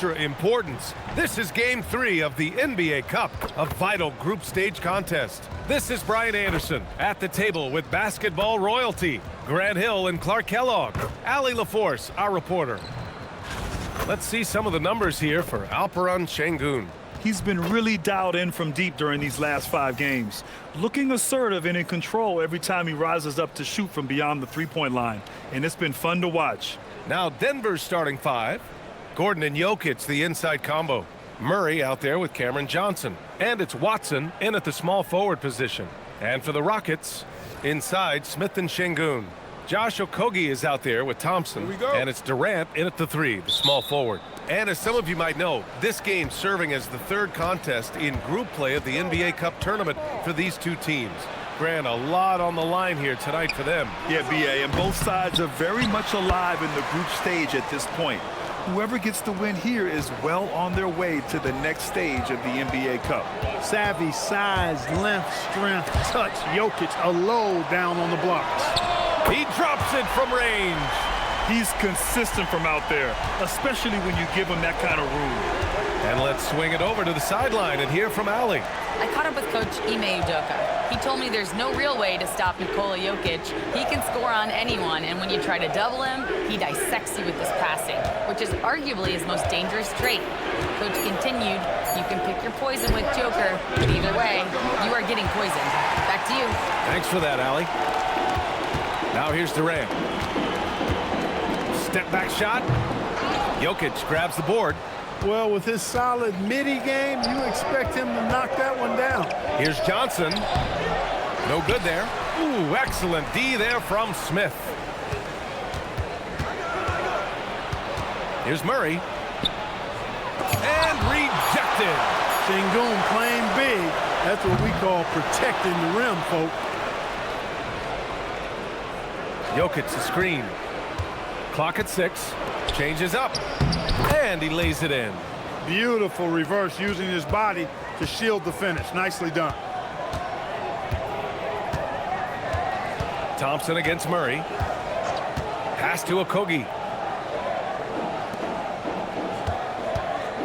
Importance. This is Game 3 of the NBA Cup, a vital group stage contest. This is Brian Anderson at the table with basketball royalty, Grant Hill and Clark Kellogg, Allie LaForce, our reporter. Let's see some of the numbers here for Alperen Sengun. He's been really dialed in from deep during these last 5 games, looking assertive and in control every time he rises up to shoot from beyond the three-point line, and it's been fun to watch. Now Denver's starting 5. Gordon and Jokic, the inside combo. Murray out there with Cameron Johnson. And it's Watson in at the small forward position. And for the Rockets, inside Smith and Sengun. Josh Okogie is out there with Thompson. Here we go. And it's Durant in at the 3, the small forward. And as some of you might know, this game serving as the 3rd contest in group play of the NBA Cup tournament for these two teams. Grant, a lot on the line here tonight for them. Yeah, B.A., and both sides are very much alive in the group stage at this point. Whoever gets the win here is well on their way to the next stage of the NBA Cup. Savvy, size, length, strength, touch. Jokic, a low down on the blocks. He drops it from range. He's consistent from out there, especially when you give him that kind of room. And let's swing it over to the sideline and hear from Allie. I caught up with Coach Ime Udoka. He told me there's no real way to stop Nikola Jokic. He can score on anyone, and when you try to double him, he dissects you with his passing, which is arguably his most dangerous trait. Coach continued, you can pick your poison with Joker, but either way, you are getting poisoned. Back to you. Thanks for that, Allie. Now here's Durant. Step back shot. Jokic grabs the board. Well, with his solid midi game, you expect him to knock that one down. Here's Johnson. No good there. Ooh, excellent D there from Smith. Here's Murray. And rejected. Sengun playing big. That's what we call protecting the rim, folks. Jokic the screen. Clock at 6. Changes up. And he lays it in. Beautiful reverse, using his body to shield the finish. Nicely done. Thompson against Murray. Pass to Okogie.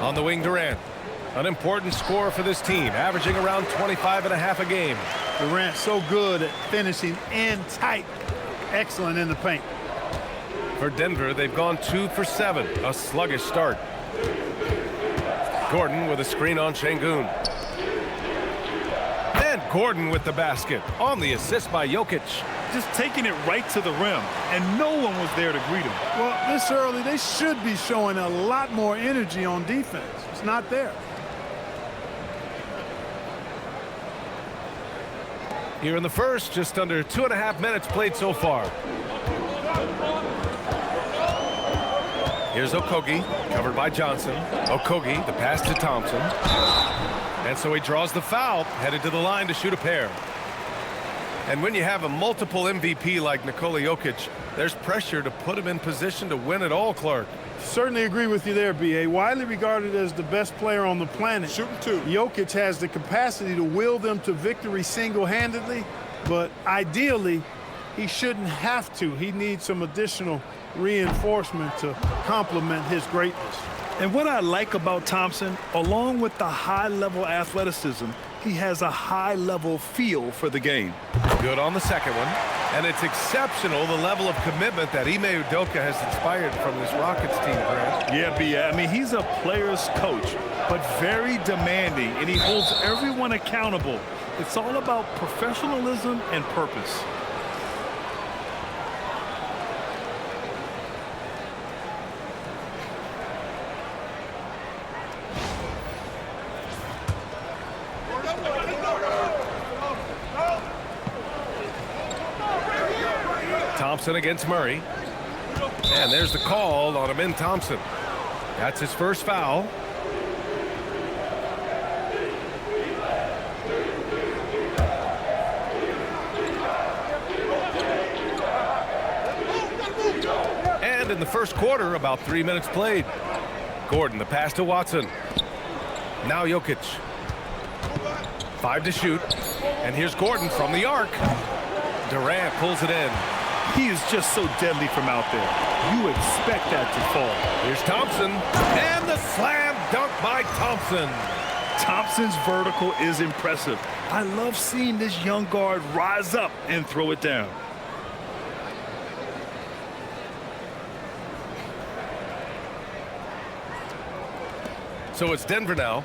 On the wing, Durant. An important scorer for this team, averaging around 25.5 a game. Durant so good at finishing in tight. Excellent in the paint. For Denver, they've gone 2 for 7, a sluggish start. Gordon with a screen on Sengun. And Gordon with the basket on the assist by Jokic. Just taking it right to the rim, and no one was there to greet him. Well, this early, they should be showing a lot more energy on defense. It's not there. Here in the first, just under 2.5 minutes played so far. Here's Okogie, covered by Johnson. Okogie, the pass to Thompson. And so he draws the foul, headed to the line to shoot a pair. And when you have a multiple MVP like Nikola Jokic, there's pressure to put him in position to win it all, Clark. Certainly agree with you there, B.A. Widely regarded as the best player on the planet. Shooting 2. Jokic has the capacity to will them to victory single-handedly, but ideally, he shouldn't have to. He needs some additional reinforcement to complement his greatness. And what I like about Thompson, along with the high-level athleticism, he has a high-level feel for the game. Good on the second one. And it's exceptional the level of commitment that Ime Udoka has inspired from this Rockets team, Grant. Yeah, B.A. I mean, he's a player's coach, but very demanding, and he holds everyone accountable. It's all about professionalism and purpose. Thompson against Murray. And there's the call on Amin Thompson. That's his first foul. And in the first quarter, about 3 minutes played. Gordon, the pass to Watson. Now Jokic. 5 to shoot. And here's Gordon from the arc. Durant pulls it in. He is just so deadly from out there. You expect that to fall. Here's Thompson, and the slam dunk by Thompson. Thompson's vertical is impressive. I love seeing this young guard rise up and throw it down. So it's Denver now,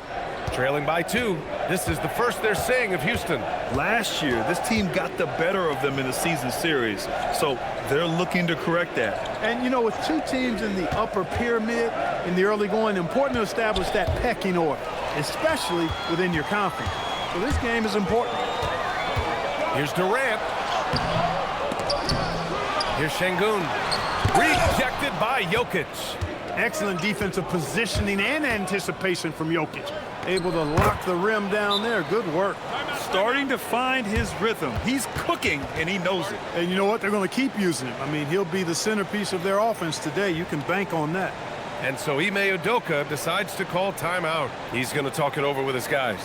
trailing by 2. This is the first they're seeing of Houston. Last year, this team got the better of them in the season series, so they're looking to correct that. And, you know, with two teams in the upper pyramid in the early going, important to establish that pecking order, especially within your conference. So this game is important. Here's Durant. Here's Sengun. Rejected by Jokic. Excellent defensive positioning and anticipation from Jokic. Able to lock the rim down there. Good work. Starting to find his rhythm. He's cooking, and he knows it. And you know what? They're going to keep using him. I mean, he'll be the centerpiece of their offense today. You can bank on that. And so Ime Udoka decides to call timeout. He's going to talk it over with his guys.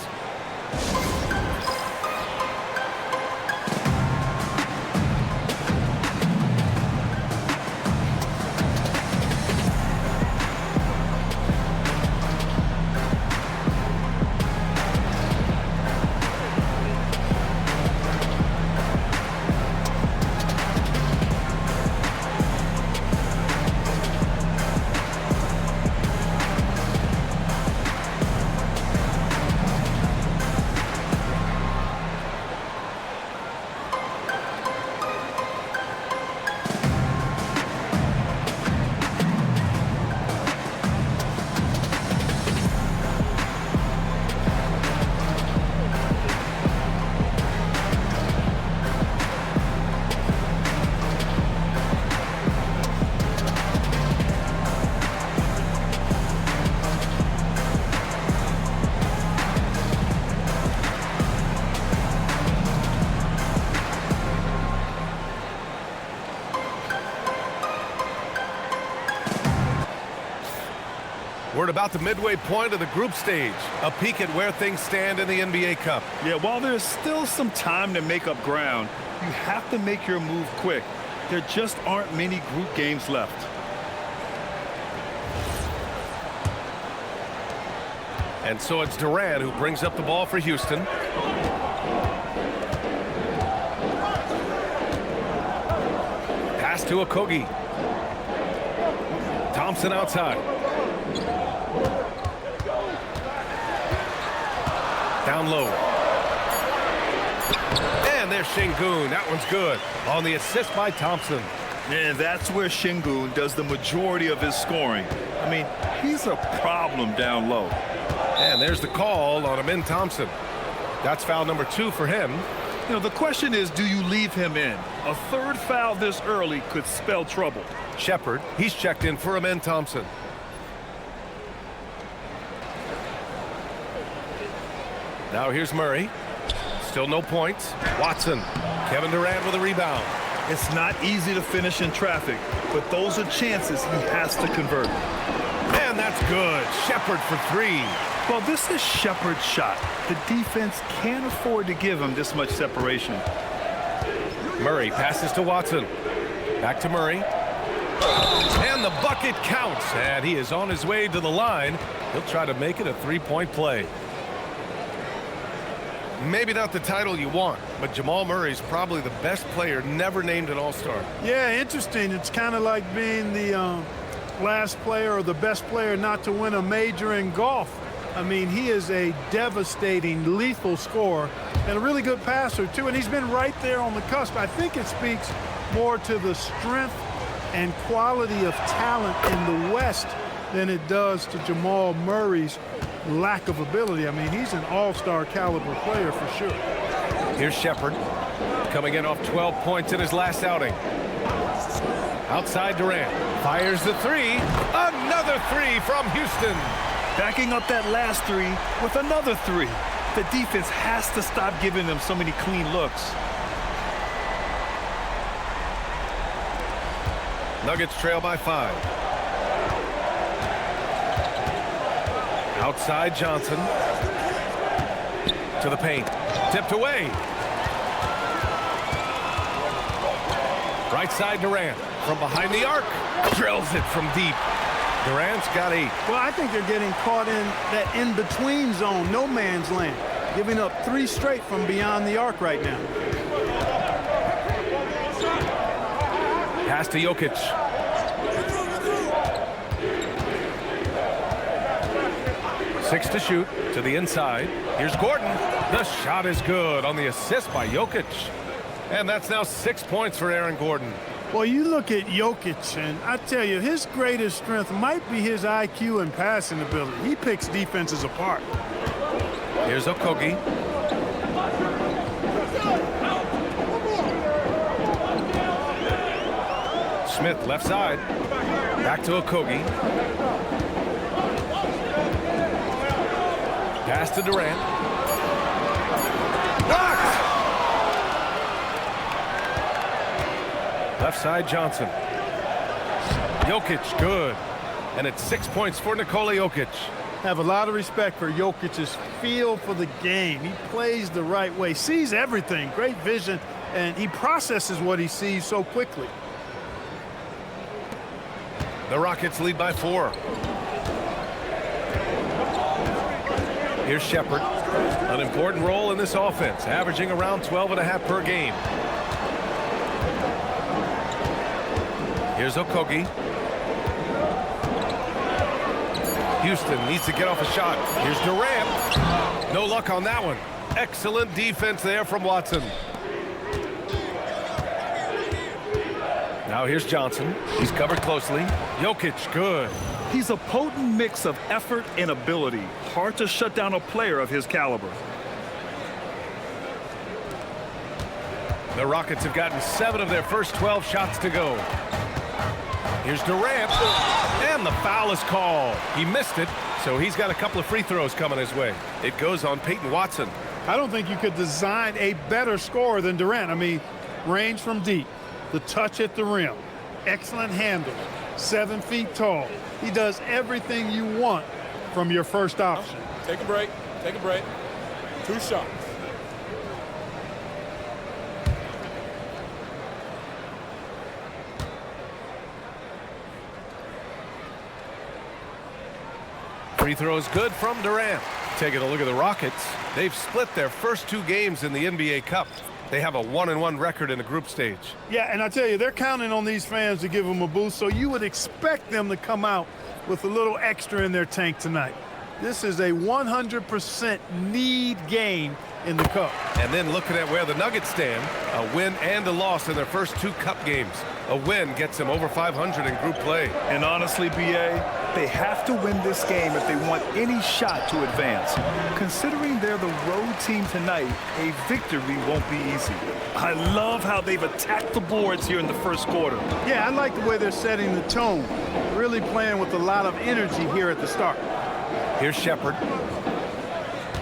We're at about the midway point of the group stage. A peek at where things stand in the NBA Cup. Yeah, while there's still some time to make up ground, you have to make your move quick. There just aren't many group games left. And so it's Durant who brings up the ball for Houston. Pass to Okogie. Thompson outside. Down low. And there's Sengun. That one's good. On the assist by Thompson. And that's where Sengun does the majority of his scoring. I mean, he's a problem down low. And there's the call on Amin Thompson. That's foul number 2 for him. You know, the question is, do you leave him in? A third foul this early could spell trouble. Shepard, he's checked in for Amin Thompson. Now here's Murray. Still no points. Watson. Kevin Durant with a rebound. It's not easy to finish in traffic, but those are chances he has to convert. And that's good. Shepard for 3. Well, this is Shepard's shot. The defense can't afford to give him this much separation. Murray passes to Watson. Back to Murray. And the bucket counts. And he is on his way to the line. He'll try to make it a 3-point play. Maybe not the title you want, but Jamal Murray's probably the best player never named an All-Star. Yeah, interesting. It's kind of like being the last player or the best player not to win a major in golf. I mean, he is a devastating, lethal scorer and a really good passer, too. And he's been right there on the cusp. I think it speaks more to the strength and quality of talent in the West than it does to Jamal Murray's lack of ability. I mean, he's an all-star caliber player for sure. Here's Shepard coming in off 12 points in his last outing. Outside Durant. Fires the 3. Another 3 from Houston. Backing up that last 3 with another 3. The defense has to stop giving them so many clean looks. Nuggets trail by 5. Outside Johnson. To the paint. Tipped away. Right side Durant. From behind the arc. Drills it from deep. Durant's got 8. Well, I think they're getting caught in that in-between zone, no man's land, giving up 3 straight from beyond the arc right now. Pass to Jokic. Six to shoot to the inside. Here's Gordon. The shot is good on the assist by Jokic. And that's now 6 points for Aaron Gordon. Well, you look at Jokic, and I tell you, his greatest strength might be his IQ and passing ability. He picks defenses apart. Here's Okogie. Smith left side. Back to Okogie. Pass to Durant. Blocked! Left side Johnson. Jokic, good. And it's 6 points for Nikola Jokic. Have a lot of respect for Jokic's feel for the game. He plays the right way, sees everything, great vision, and he processes what he sees so quickly. The Rockets lead by 4. Here's Shepherd. An important role in this offense, averaging around 12.5 per game. Here's Okogie. Houston needs to get off a shot. Here's Durant. No luck on that one. Excellent defense there from Watson. Now here's Johnson. He's covered closely. Jokic, good. He's a potent mix of effort and ability. Hard to shut down a player of his caliber. The Rockets have gotten 7 of their first 12 shots to go. Here's Durant, and the foul is called. He missed it, so he's got a couple of free throws coming his way. It goes on Peyton Watson. I don't think you could design a better scorer than Durant. I mean, range from deep, the touch at the rim, excellent handle, 7 feet tall. He does everything you want from your first option. Take a break. Take a break. 2 shots. Free throw is good from Durant. Taking a look at the Rockets. They've split their first 2 games in the NBA Cup. They have a 1-1 record in the group stage. Yeah, and I tell you, they're counting on these fans to give them a boost, so you would expect them to come out with a little extra in their tank tonight. This is a 100% need game in the Cup. And then looking at where the Nuggets stand, a win and a loss in their first 2 Cup games. A win gets them over 500 in group play. And honestly, BA, they have to win this game if they want any shot to advance. Considering they're the road team tonight, a victory won't be easy. I love how they've attacked the boards here in the first quarter. Yeah, I like the way they're setting the tone. Really playing with a lot of energy here at the start. Here's Shepherd.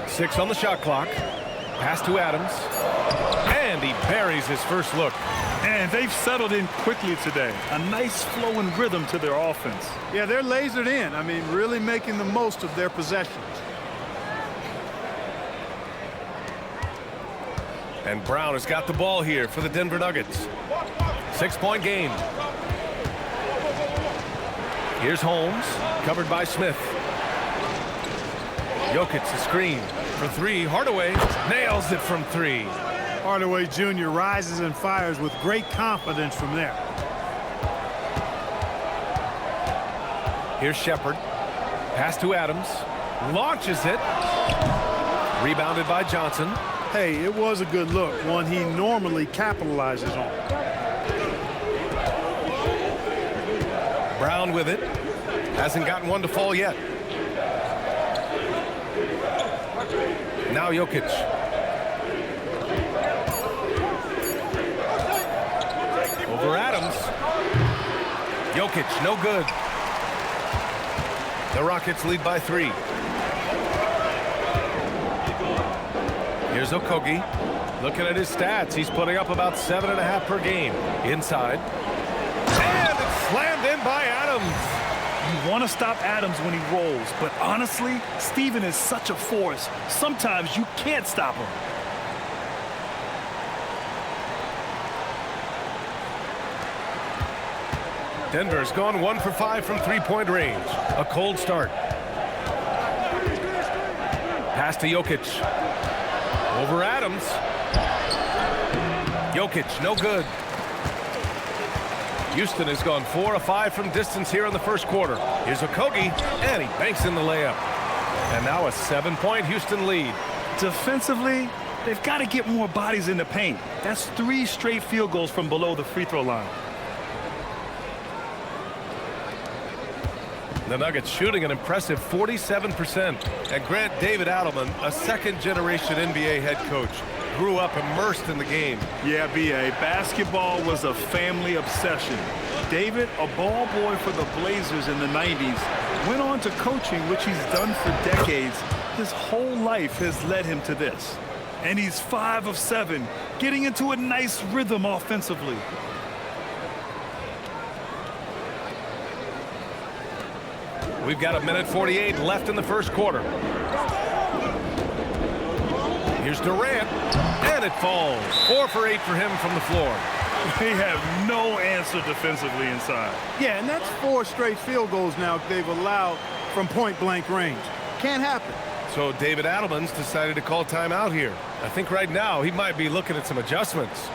6 on the shot clock. Pass to Adams. And he buries his first look. And they've settled in quickly today. A nice flow and rhythm to their offense. Yeah, they're lasered in. I mean, really making the most of their possessions. And Brown has got the ball here for the Denver Nuggets. 6-point game. Here's Holmes, covered by Smith. Jokic the screen for 3. Hardaway nails it from 3. Hardaway Jr. rises and fires with great confidence from there. Here's Shepherd. Pass to Adams. Launches it. Rebounded by Johnson. Hey, it was a good look, one he normally capitalizes on. Brown with it. Hasn't gotten one to fall yet. Now Jokic. Over Adams. Jokic, no good. The Rockets lead by 3. Here's Okogie. Looking at his stats, he's putting up about 7.5 per game. Inside. And it's slammed in by Adams. You want to stop Adams when he rolls, but honestly, Steven is such a force. Sometimes you can't stop him. Denver's gone 1 for 5 from three-point range. A cold start. Pass to Jokic. Over Adams. Jokic, no good. Houston has gone 4 of 5 from distance here in the first quarter. Here's Okogie, and he banks in the layup. And now a 7-point Houston lead. Defensively, they've got to get more bodies in the paint. That's 3 straight field goals from below the free throw line. The Nuggets shooting an impressive 47%. And Grant, David Adelman, a second-generation NBA head coach, grew up immersed in the game. Yeah, B.A., basketball was a family obsession. David, a ball boy for the Blazers in the 90s, went on to coaching, which he's done for decades. His whole life has led him to this. And he's 5 of 7, getting into a nice rhythm offensively. We've got 1:48 left in the first quarter. Here's Durant, and it falls. 4 for 8 for him from the floor. They have no answer defensively inside. Yeah, and that's 4 straight field goals now they've allowed from point-blank range. Can't happen. So David Adelman's decided to call timeout here. I think right now he might be looking at some adjustments.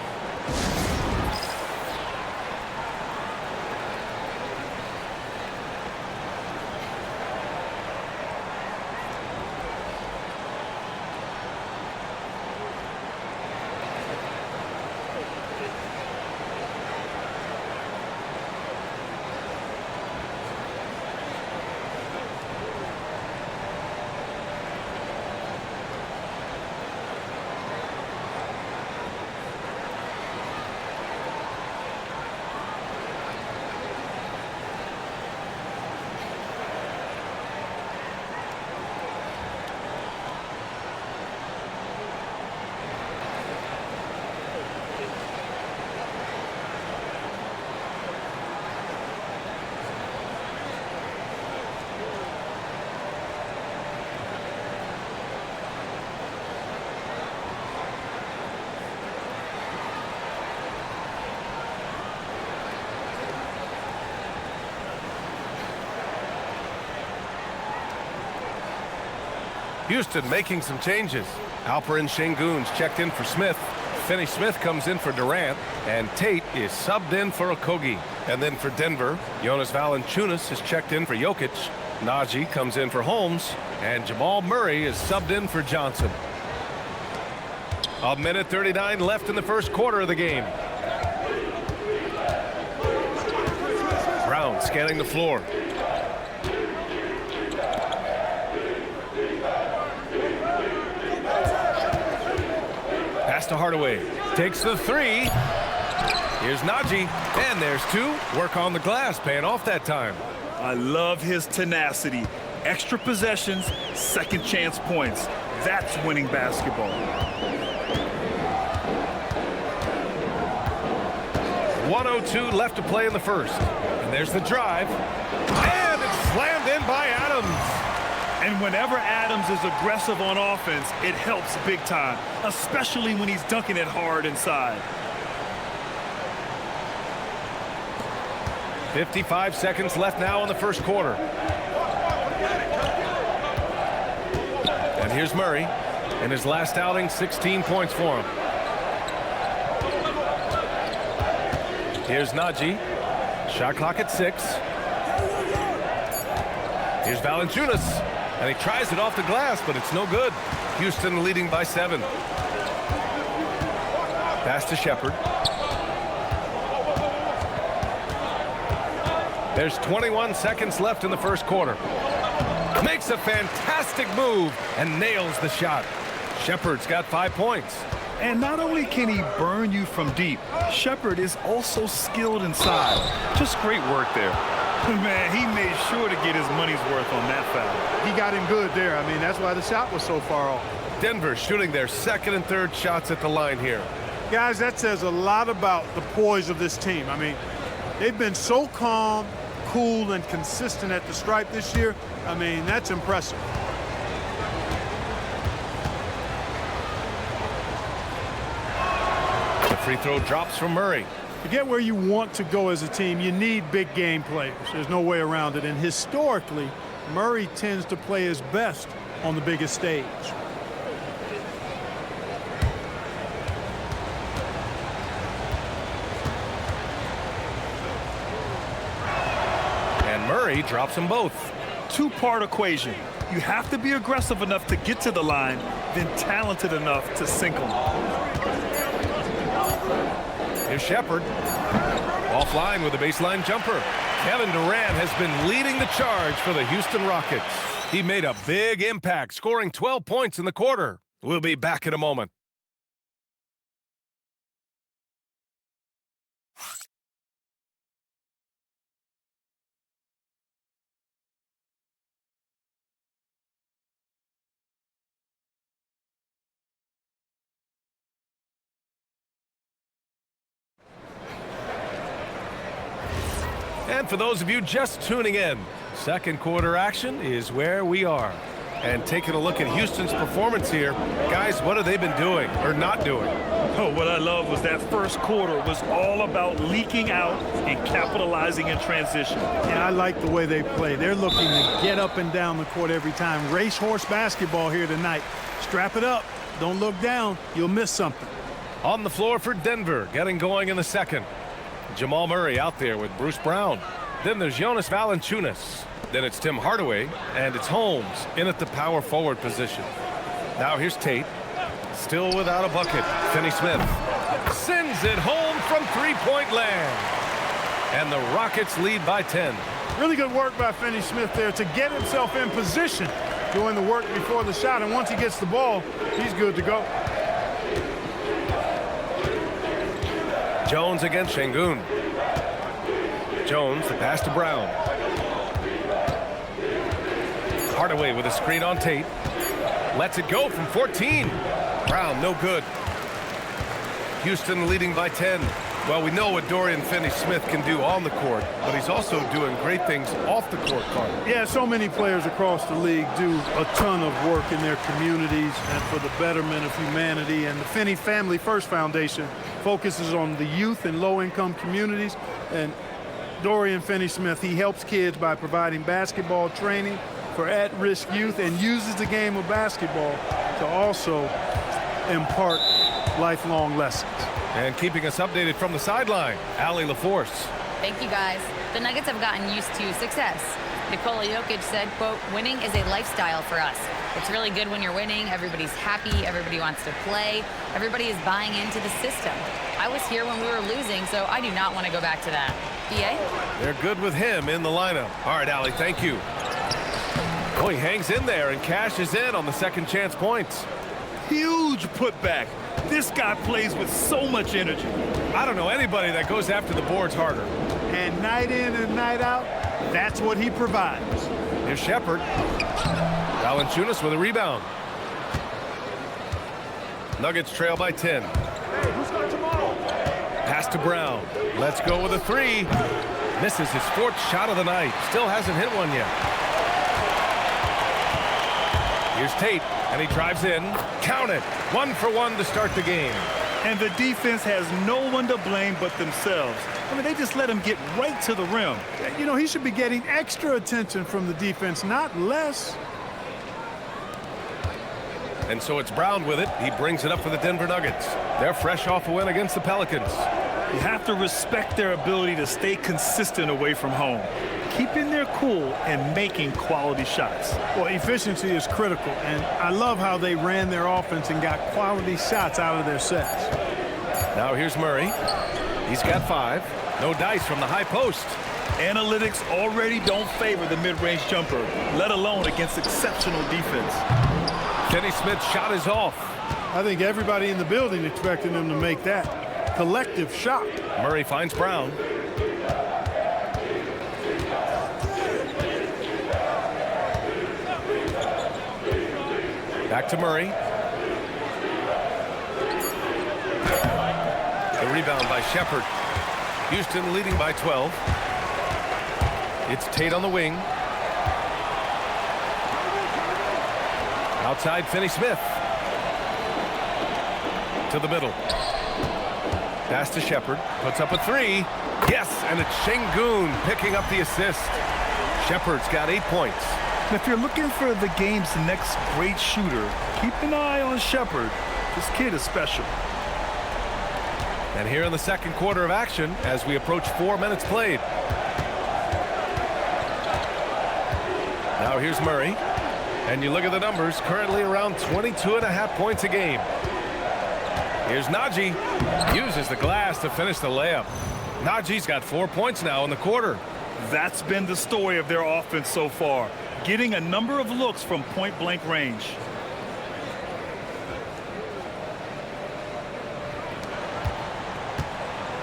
Houston making some changes. Alperen Sengun's checked in for Smith. Finney Smith comes in for Durant. And Tate is subbed in for Okogie. And then for Denver, Jonas Valanciunas is checked in for Jokic. Najee comes in for Holmes. And Jamal Murray is subbed in for Johnson. 1:39 left in the first quarter of the game. Brown scanning the floor. Pass to Hardaway. Takes the 3. Here's Najee. And there's 2. Work on the glass, paying off that time. I love his tenacity. Extra possessions, second chance points. That's winning basketball. 1:02 left to play in the first. And there's the drive. And it's slammed in by Adams. And whenever Adams is aggressive on offense, it helps big time, especially when he's dunking it hard inside. 55 seconds left now in the first quarter. And here's Murray. In his last outing, 16 points for him. Here's Najee. Shot clock at 6. Here's Valanciunas. And he tries it off the glass, but it's no good. Houston leading by 7. Pass to Shepherd. There's 21 seconds left in the first quarter. Makes a fantastic move and nails the shot. Shepherd's got 5 points. And not only can he burn you from deep, Shepherd is also skilled inside. Just great work there. Man, he made sure to get his money's worth on that foul. He got him good there. I mean, that's why the shot was so far off. Denver shooting their second and third shots at the line here. Guys, that says a lot about the poise of this team. I mean, they've been so calm, cool, and consistent at the stripe this year. I mean, that's impressive. The free throw drops from Murray. To get where you want to go as a team, you need big game players. There's no way around it. And historically, Murray tends to play his best on the biggest stage. And Murray drops them both. Two-part equation. You have to be aggressive enough to get to the line, then talented enough to sink them. Here's Shepherd. Offline with a baseline jumper. Kevin Durant has been leading the charge for the Houston Rockets. He made a big impact, scoring 12 points in the quarter. We'll be back in a moment. And for those of you just tuning in, second quarter action is where we are. And taking a look at Houston's performance here, guys, what have they been doing or not doing? Oh, what I love was that first quarter was all about leaking out and capitalizing in transition. Yeah, I like the way they play. They're looking to get up and down the court every time. Racehorse basketball here tonight. Strap it up. Don't look down. You'll miss something. On the floor for Denver, getting going in the second. Jamal Murray out there with Bruce Brown. Then there's Jonas Valanciunas. Then it's Tim Hardaway, and it's Holmes in at the power forward position. Now here's Tate. Still without a bucket. Finney-Smith sends it home from three-point land. And the Rockets lead by 10. Really good work by Finney-Smith there to get himself in position, doing the work before the shot. And once he gets the ball, he's good to go. Jones against Sengun. Jones, the pass to Brown. Hardaway with a screen on Tate. Lets it go from 14. Brown, no good. Houston leading by 10. Well, we know what Dorian Finney-Smith can do on the court, but he's also doing great things off the court, Carl. Yeah, so many players across the league do a ton of work in their communities and for the betterment of humanity. And the Finney Family First Foundation focuses on the youth in low-income communities. And Dorian Finney-Smith, he helps kids by providing basketball training for at-risk youth and uses the game of basketball to also impart lifelong lessons. And keeping us updated from the sideline, Allie LaForce. Thank you, guys. The Nuggets have gotten used to success. Nikola Jokic said, quote, "Winning is a lifestyle for us. It's really good when you're winning. Everybody's happy. Everybody wants to play. Everybody is buying into the system. I was here when we were losing, so I do not want to go back to that." BA? They're good with him in the lineup. All right, Allie, thank you. Oh, he hangs in there and cashes in on the second chance points. Huge putback. This guy plays with so much energy. I don't know anybody that goes after the boards harder. And night in and night out, that's what he provides. Here's Shepherd. Valanciunas with a rebound. Nuggets trail by 10. Pass to Brown. Let's go with a three. Misses his fourth shot of the night. Still hasn't hit one yet. Here's Tate, and he drives in. Count it. 1 for 1 to start the game. And the defense has no one to blame but themselves. I mean, they just let him get right to the rim. You know, he should be getting extra attention from the defense, not less. And so it's Brown with it. He brings it up for the Denver Nuggets. They're fresh off a win against the Pelicans. You have to respect their ability to stay consistent away from home, keeping their cool and making quality shots. Well, efficiency is critical, and I love how they ran their offense and got quality shots out of their sets. Now here's Murray. He's got 5. No dice from the high post. Analytics already don't favor the mid-range jumper, let alone against exceptional defense. Finney-Smith's shot is off. I think everybody in the building expected him to make that collective shot. Murray finds Brown. Back to Murray. The rebound by Shepherd. Houston leading by 12. It's Tate on the wing. Outside Finney-Smith. To the middle. Pass to Shepherd. Puts up a three. Yes, and it's Sengun picking up the assist. Shepherd's got 8 points. If you're looking for the game's next great shooter, keep an eye on Shepherd. This kid is special. And here in the second quarter of action as we approach 4 minutes played. Now here's Murray. And you look at the numbers, currently around 22.5 points a game. Here's Najee. Uses the glass to finish the layup. Najee's got 4 points now in the quarter. That's been the story of their offense so far, getting a number of looks from point-blank range.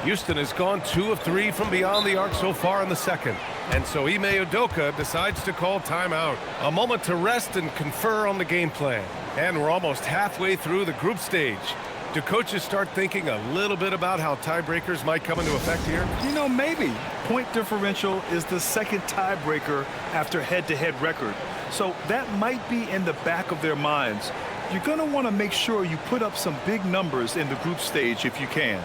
Houston has gone 2 of 3 from beyond the arc so far in the second. And so Ime Udoka decides to call timeout. A moment to rest and confer on the game plan. And we're almost halfway through the group stage. Do coaches start thinking a little bit about how tiebreakers might come into effect here? You know, maybe. Point differential is the second tiebreaker after head-to-head record. So that might be in the back of their minds. You're going to want to make sure you put up some big numbers in the group stage if you can.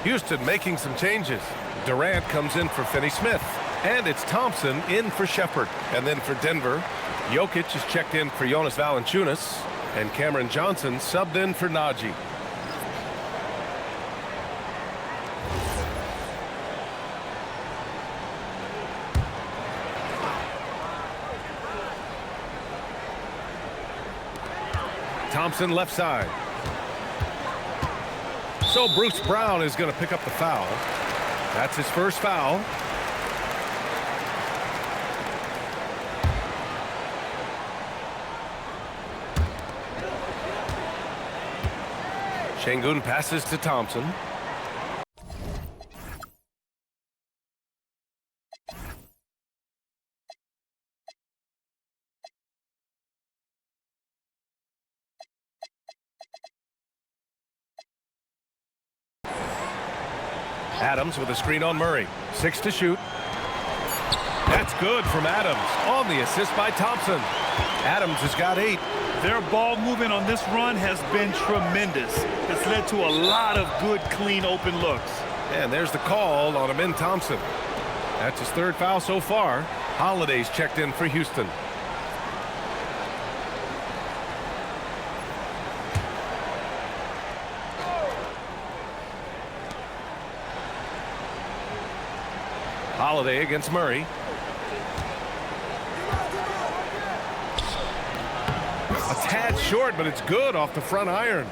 Houston making some changes. Durant comes in for Finney-Smith. And it's Thompson in for Shepherd. And then for Denver, Jokic is checked in for Jonas Valanciunas. And Cameron Johnson subbed in for Najee. Thompson left side. So Bruce Brown is going to pick up the foul. That's his first foul. Sengun passes to Thompson. Adams with a screen on Murray. 6 to shoot. That's good from Adams on the assist by Thompson. Adams has got 8. Their ball movement on this run has been tremendous. It's led to a lot of good, clean, open looks. And there's the call on Amin Thompson. That's his third foul so far. Holiday's checked in for Houston. Holiday against Murray. A tad short, but it's good off the front iron.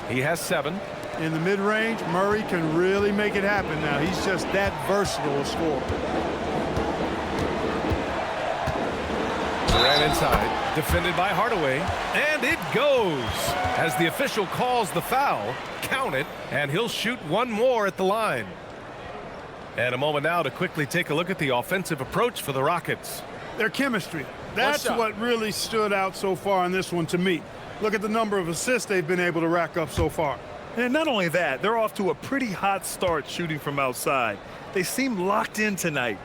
He has 7. In the mid-range, Murray can really make it happen now. He's just that versatile a scorer. Durant inside, defended by Hardaway, and it goes. As the official calls the foul, count it, and he'll shoot one more at the line. And a moment now to quickly take a look at the offensive approach for the Rockets. Their chemistry. That's what really stood out so far in this one to me. Look at the number of assists they've been able to rack up so far. And not only that, they're off to a pretty hot start shooting from outside. They seem locked in tonight.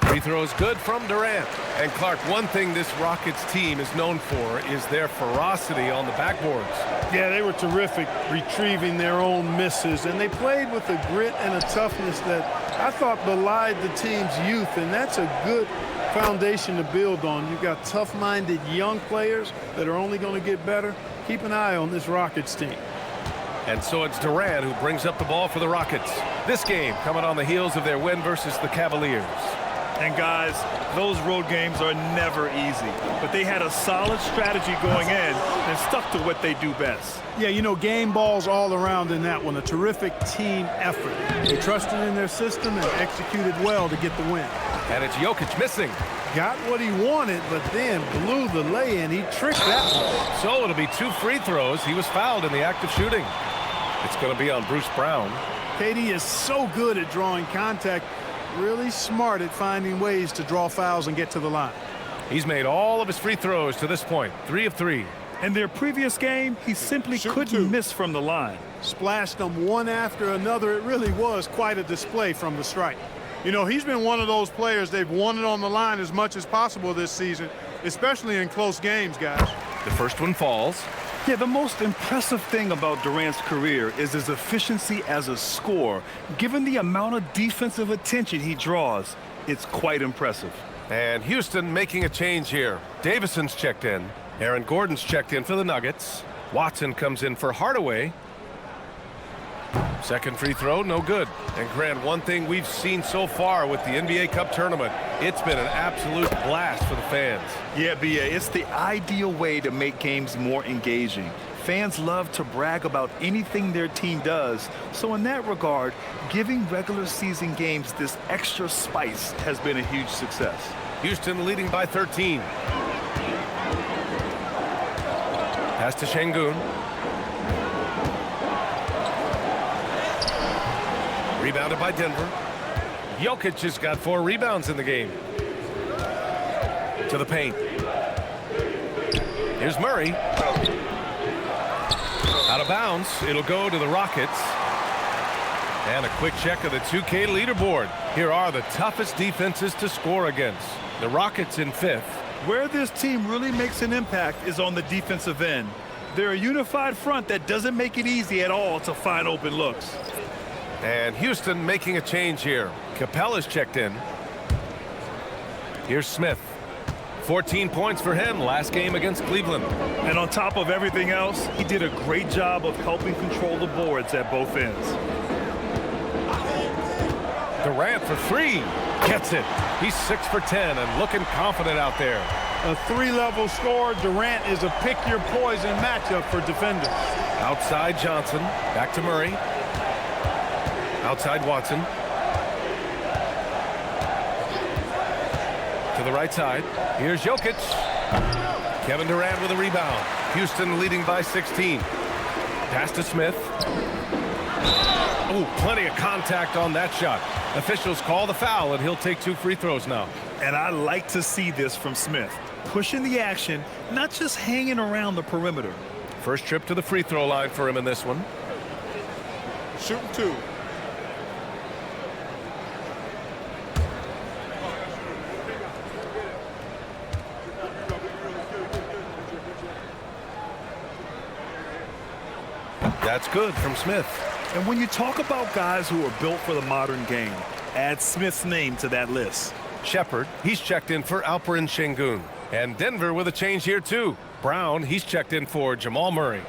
Free throws good from Durant. And Clark, one thing this Rockets team is known for is their ferocity on the backboards. Yeah, they were terrific retrieving their own misses, and they played with a grit and a toughness that I thought belied the team's youth, and that's a good foundation to build on. You've got tough-minded young players that are only going to get better. Keep an eye on this Rockets team. And so it's Durant who brings up the ball for the Rockets. This game coming on the heels of their win versus the Cavaliers. And guys, those road games are never easy, but they had a solid strategy going in and stuck to what they do best. Yeah, you know, game balls all around in that one. A terrific team effort. They trusted in their system and executed well to get the win. And it's Jokic missing. Got what he wanted, but then blew the lay-in. He tricked that one. So it'll be 2 free throws. He was fouled in the act of shooting. It's going to be on Bruce Brown. KD is so good at drawing contact, really smart at finding ways to draw fouls and get to the line. He's made all of his free throws to this point, 3 of 3. In their previous game, he simply couldn't miss from the line. Splashed them one after another. It really was quite a display from the stripe. You know, he's been one of those players they've wanted on the line as much as possible this season, especially in close games, guys. The first one falls. Yeah, the most impressive thing about Durant's career is his efficiency as a scorer. Given the amount of defensive attention he draws, it's quite impressive. And Houston making a change here. Davison's checked in. Aaron Gordon's checked in for the Nuggets. Watson comes in for Hardaway. Second free throw, no good. And Grant, one thing we've seen so far with the NBA Cup tournament, it's been an absolute blast for the fans. Yeah, B.A., it's the ideal way to make games more engaging. Fans love to brag about anything their team does. So in that regard, giving regular season games this extra spice has been a huge success. Houston leading by 13. Pass to Sengun. Rebounded by Denver. Jokic has got 4 rebounds in the game. To the paint. Here's Murray. Out of bounds. It'll go to the Rockets. And a quick check of the 2K leaderboard. Here are the toughest defenses to score against. The Rockets in 5th. Where this team really makes an impact is on the defensive end. They're a unified front that doesn't make it easy at all to find open looks. And Houston making a change here. Capella's checked in. Here's Smith. 14 points for him last game against Cleveland. And on top of everything else, he did a great job of helping control the boards at both ends. Durant for 3. Gets it. He's 6 for 10 and looking confident out there. A 3-level score. Durant is a pick-your-poison matchup for defenders. Outside Johnson. Back to Murray. Outside Watson. To the right side. Here's Jokic. Kevin Durant with a rebound. Houston leading by 16. Pass to Smith. Oh, plenty of contact on that shot. Officials call the foul, and he'll take 2 free throws now. And I like to see this from Smith. Pushing the action, not just hanging around the perimeter. First trip to the free throw line for him in this one. Shooting 2. That's good from Smith. And when you talk about guys who are built for the modern game, add Smith's name to that list. Shepard, he's checked in for Alperen Sengun. And Denver with a change here too. Brown, he's checked in for Jamal Murray.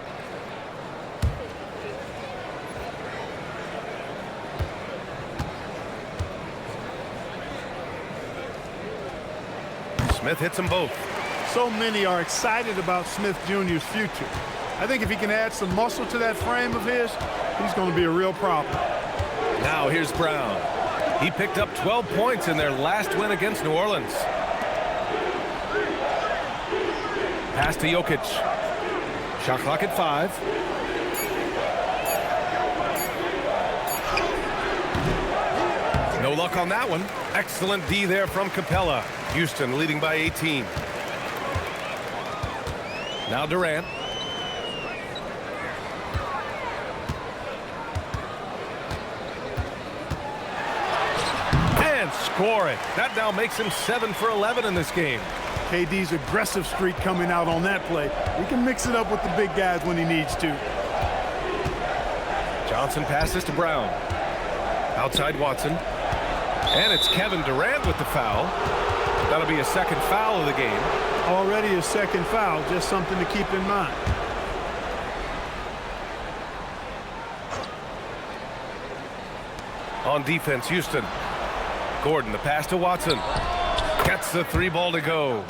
Smith hits them both. So many are excited about Smith Jr.'s future. I think if he can add some muscle to that frame of his, he's going to be a real problem. Now here's Brown. He picked up 12 points in their last win against New Orleans. Pass to Jokic. Shot clock at 5. No luck on that one. Excellent D there from Capella. Houston leading by 18. Now Durant. And score it. That now makes him 7 for 11 in this game. KD's aggressive streak coming out on that play. He can mix it up with the big guys when he needs to. Johnson passes to Brown. Outside Watson. And it's Kevin Durant with the foul. That'll be a second foul of the game. Already a second foul, just something to keep in mind. On defense, Houston. Gordon, the pass to Watson. Gets the 3 ball to go.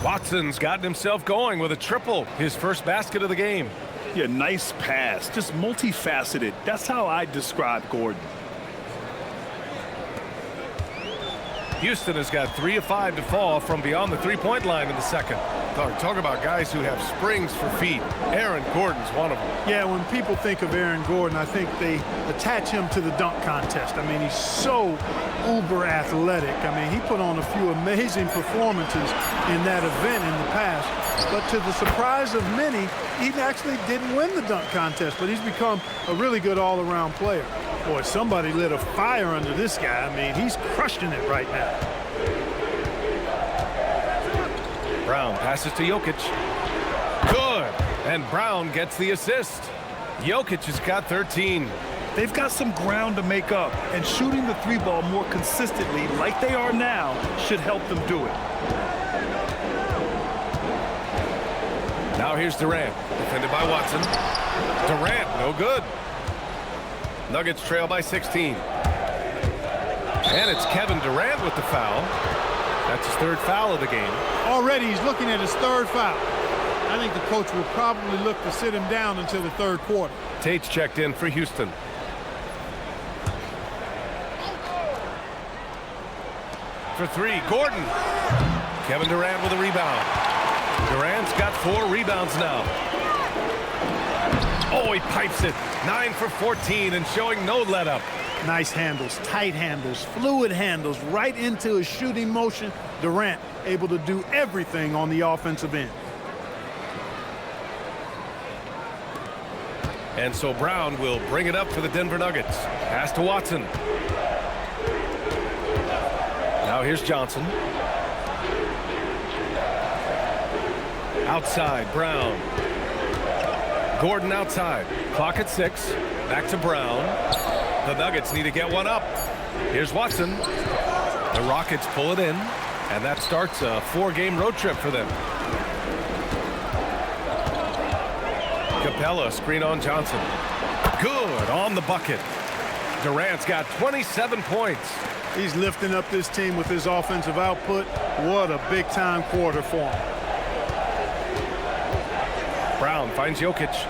Watson's gotten himself going with a triple, his first basket of the game. Yeah, nice pass, just multifaceted. That's how I describe Gordon. Houston has got 3 of 5 to fall from beyond the 3-point line in the second. Talk about guys who have springs for feet. Aaron Gordon's one of them. Yeah, when people think of Aaron Gordon, I think they attach him to the dunk contest. I mean, he's so uber athletic. I mean, he put on a few amazing performances in that event in the past. But to the surprise of many, he actually didn't win the dunk contest, but he's become a really good all-around player. Boy, somebody lit a fire under this guy. I mean, he's crushing it right now. Brown passes to Jokic. Good. And Brown gets the assist. Jokic has got 13. They've got some ground to make up, and shooting the 3 ball more consistently like they are now should help them do it. Now here's Durant, defended by Watson. Durant, no good. Nuggets trail by 16. And it's Kevin Durant with the foul. That's his 3rd foul of the game. Already he's looking at his 3rd foul. I think the coach will probably look to sit him down until the 3rd quarter. Tate's checked in for Houston. For 3, Gordon. Kevin Durant with a rebound. Durant's got 4 rebounds now. Oh, he pipes it. 9 for 14 and showing no let-up. Nice handles, tight handles, fluid handles, right into his shooting motion. Durant able to do everything on the offensive end. And so Brown will bring it up for the Denver Nuggets. Pass to Watson. Now here's Johnson. Outside, Brown. Gordon outside. Clock at 6. Back to Brown. The Nuggets need to get one up. Here's Watson. The Rockets pull it in, and that starts a 4-game road trip for them. Capella, screen on Johnson. Good on the bucket. Durant's got 27 points. He's lifting up this team with his offensive output. What a big-time quarter for him. Brown finds Jokic.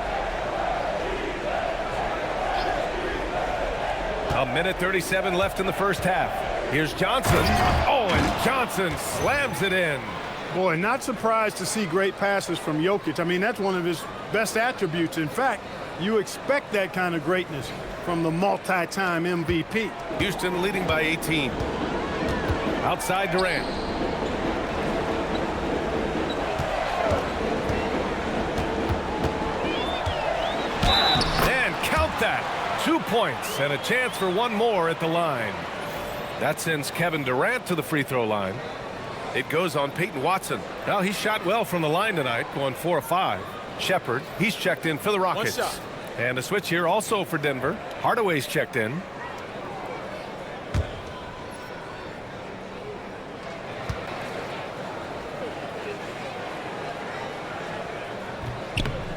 A minute 37 left in the first half. Here's Johnson. Oh, and Johnson slams it in. Boy, not surprised to see great passes from Jokic. I mean, that's one of his best attributes. In fact, you expect that kind of greatness from the multi-time MVP. Houston leading by 18. Outside Durant. And count that. 2 points and a chance for one more at the line. That sends Kevin Durant to the free throw line. It goes on Peyton Watson. Now, he shot well from the line tonight, going 4 of 5. Shepard, he's checked in for the Rockets. One shot. And a switch here also for Denver. Hardaway's checked in.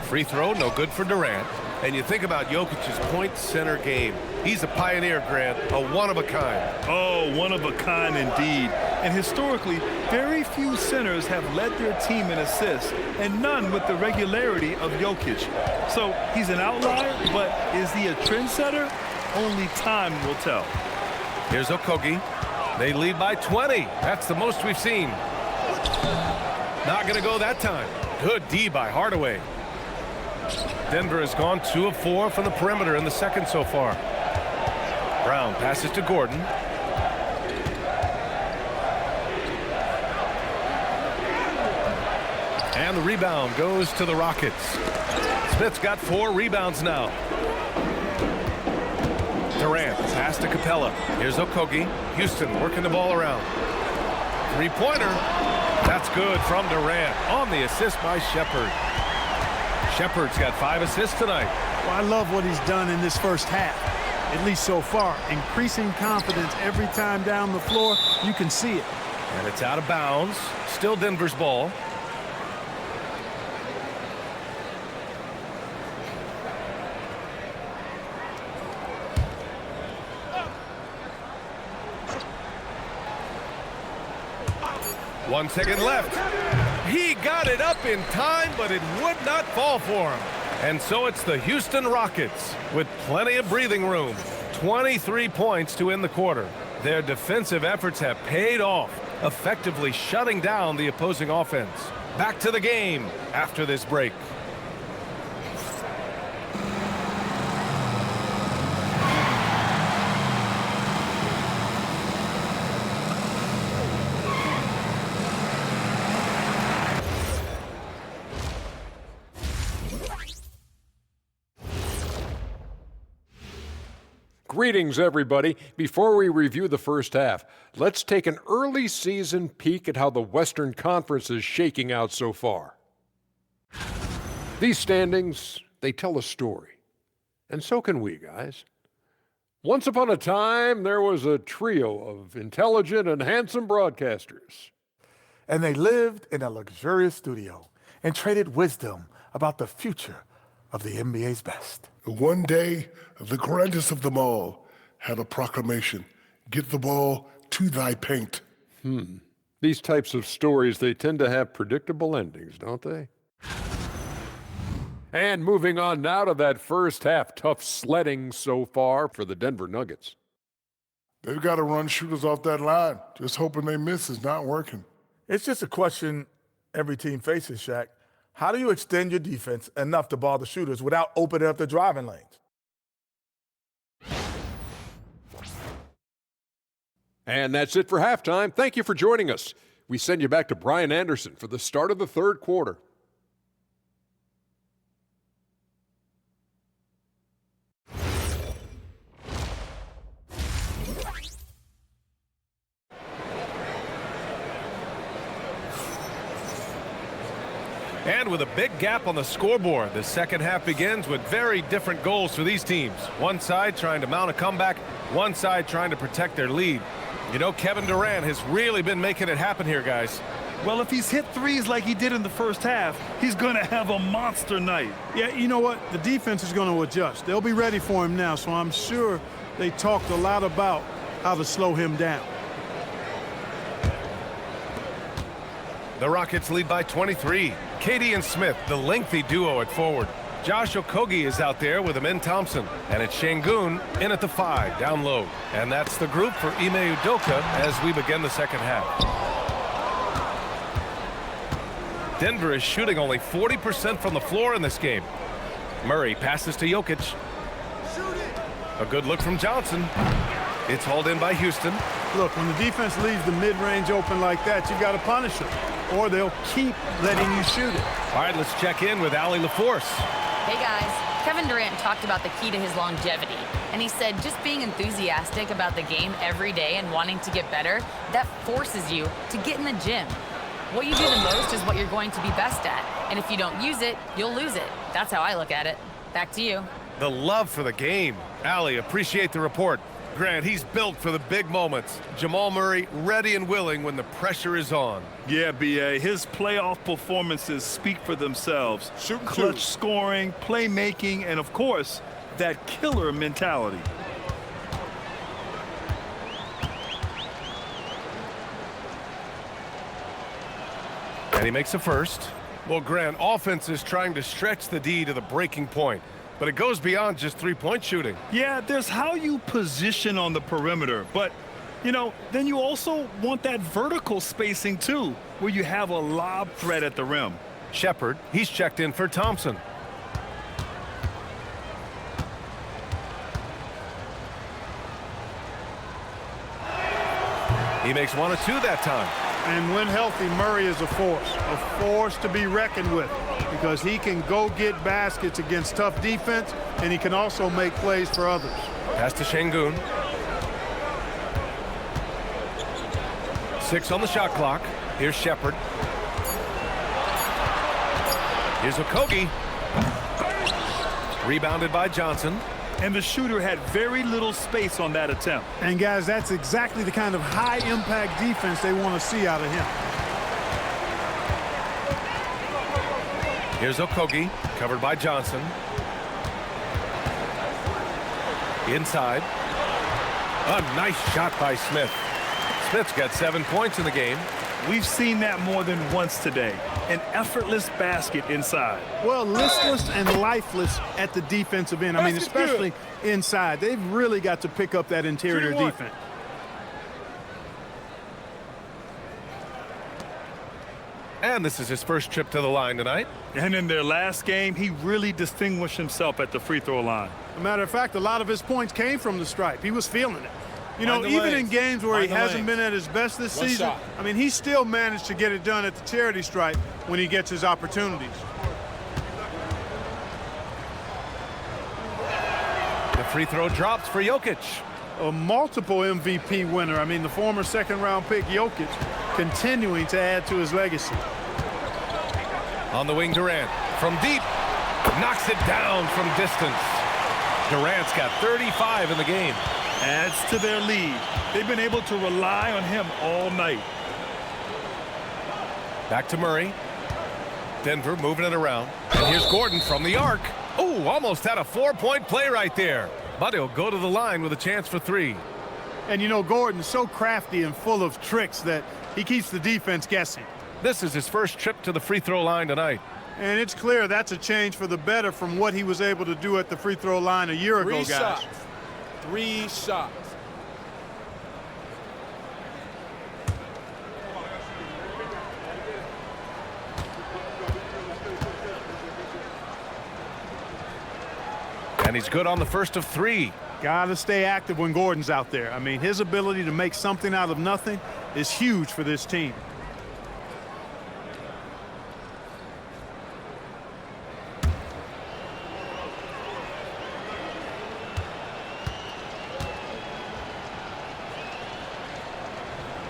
Free throw, no good for Durant. And you think about Jokic's point center game. He's a pioneer, Grant, a one-of-a-kind. Oh, one-of-a-kind indeed. And historically, very few centers have led their team in assists, and none with the regularity of Jokic. So he's an outlier, but is he a trendsetter? Only time will tell. Here's Okogie. They lead by 20. That's the most we've seen. Not going to go that time. Good D by Hardaway. Denver has gone 2 of 4 from the perimeter in the second so far. Brown passes to Gordon. And the rebound goes to the Rockets. Smith's got 4 rebounds now. Durant pass to Capella. Here's Okogie. Houston working the ball around. 3-pointer. That's good from Durant on the assist by Shepard. Shepard's got 5 assists tonight. Well, I love what he's done in this first half, at least so far. Increasing confidence every time down the floor. You can see it. And it's out of bounds. Still Denver's ball. 1 second left. He got it up in time, but it would not fall for him. And so it's the Houston Rockets with plenty of breathing room. 23 points to end the quarter. Their defensive efforts have paid off, effectively shutting down the opposing offense. Back to the game after this break. Greetings, everybody. Before we review the first half, let's take an early season peek at how the Western Conference is shaking out so far. These standings, they tell a story. And so can we, guys. Once upon a time, there was a trio of intelligent and handsome broadcasters. And they lived in a luxurious studio and traded wisdom about the future of the NBA's best. One day, the grandest of them all had a proclamation: get the ball to thy paint. These types of stories, they tend to have predictable endings, don't they? And moving on now to that first half, tough sledding so far for the Denver Nuggets. They've got to run shooters off that line. Just hoping they miss is not working. It's just a question every team faces, Shaq. How do you extend your defense enough to ball the shooters without opening up the driving lanes? And that's it for halftime. Thank you for joining us. We send you back to Brian Anderson for the start of the third quarter. And with a big gap on the scoreboard, the second half begins with very different goals for these teams. One side trying to mount a comeback, one side trying to protect their lead. You know, Kevin Durant has really been making it happen here, guys. Well, if he's hit threes like he did in the first half, he's going to have a monster night. Yeah, you know what? The defense is going to adjust. They'll be ready for him now, so I'm sure they talked a lot about how to slow him down. The Rockets lead by 23. Katie and Smith, the lengthy duo at forward. Josh Okogie is out there with Amin Thompson. And it's Sengun in at the 5, down low. And that's the group for Ime Udoka as we begin the second half. Denver is shooting only 40% from the floor in this game. Murray passes to Jokic. A good look from Johnson. It's hauled in by Houston. Look, when the defense leaves the mid-range open like that, you got to punish them, or they'll keep letting you shoot it. All right, let's check in with Allie LaForce. Hey guys, Kevin Durant talked about the key to his longevity, and he said just being enthusiastic about the game every day and wanting to get better, that forces you to get in the gym. What you do the most is what you're going to be best at, and if you don't use it, you'll lose it. That's how I look at it. Back to you. The love for the game. Allie, appreciate the report. Grant, he's built for the big moments. Jamal Murray ready and willing when the pressure is on. Yeah, B.A., his playoff performances speak for themselves. Shooting Clutch two. scoring, playmaking, and, of course, that killer mentality. And he makes a first. Well, Grant, offense is trying to stretch the D to the breaking point. But it goes beyond just three-point shooting. Yeah, there's how you position on the perimeter. But, you know, then you also want that vertical spacing, too, where you have a lob threat at the rim. Shepard, he's checked in for Thompson. He makes 1 of 2 that time. And when healthy, Murray is a force to be reckoned with, because he can go get baskets against tough defense, and he can also make plays for others. Pass to Sengun. 6 on the shot clock. Here's Shepard. Here's Okogie. Rebounded by Johnson. And the shooter had very little space on that attempt. And, guys, that's exactly the kind of high-impact defense they want to see out of him. Here's Okogie, covered by Johnson. Inside. A nice shot by Smith. Smith's got 7 points in the game. We've seen that more than once today. An effortless basket inside. Well, listless and lifeless at the defensive end. I mean, especially inside. They've really got to pick up that interior defense. And this is his first trip to the line tonight. And in their last game, he really distinguished himself at the free throw line. As a matter of fact, a lot of his points came from the stripe. He was feeling it. You know, even in games where he hasn't been at his best this season, I mean, he still managed to get it done at the charity stripe when he gets his opportunities. The free throw drops for Jokic. A multiple MVP winner. I mean, the former second-round pick Jokic continuing to add to his legacy. On the wing, Durant. From deep. Knocks it down from distance. Durant's got 35 in the game. Adds to their lead. They've been able to rely on him all night. Back to Murray. Denver moving it around. And here's Gordon from the arc. Oh, almost had a 4-point play right there. But he'll go to the line with a chance for 3. And, you know, Gordon's so crafty and full of tricks that he keeps the defense guessing. This is his first trip to the free throw line tonight. And it's clear that's a change for the better from what he was able to do at the free throw line a year ago, guys. 3 shots. And he's good on the first of 3. Got to stay active when Gordon's out there. I mean, his ability to make something out of nothing is huge for this team.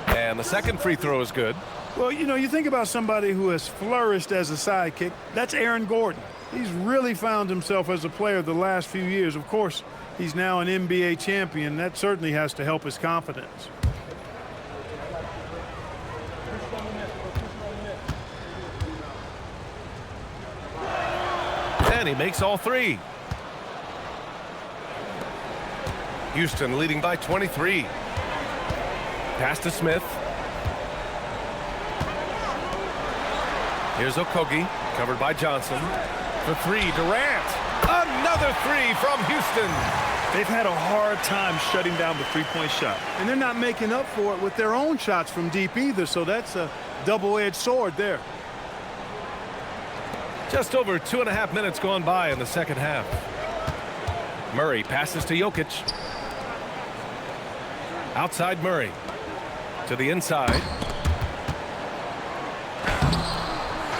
And the second free throw is good. Well, you know, you think about somebody who has flourished as a sidekick. That's Aaron Gordon. He's really found himself as a player the last few years. Of course, he's now an NBA champion. That certainly has to help his confidence. And he makes all 3. Houston leading by 23. Pass to Smith. Here's Okogie, covered by Johnson. For 3, Durant. Another 3 from Houston. They've had a hard time shutting down the three-point shot. And they're not making up for it with their own shots from deep either, so that's a double-edged sword there. Just over 2.5 minutes gone by in the second half. Murray passes to Jokic. Outside Murray. To the inside.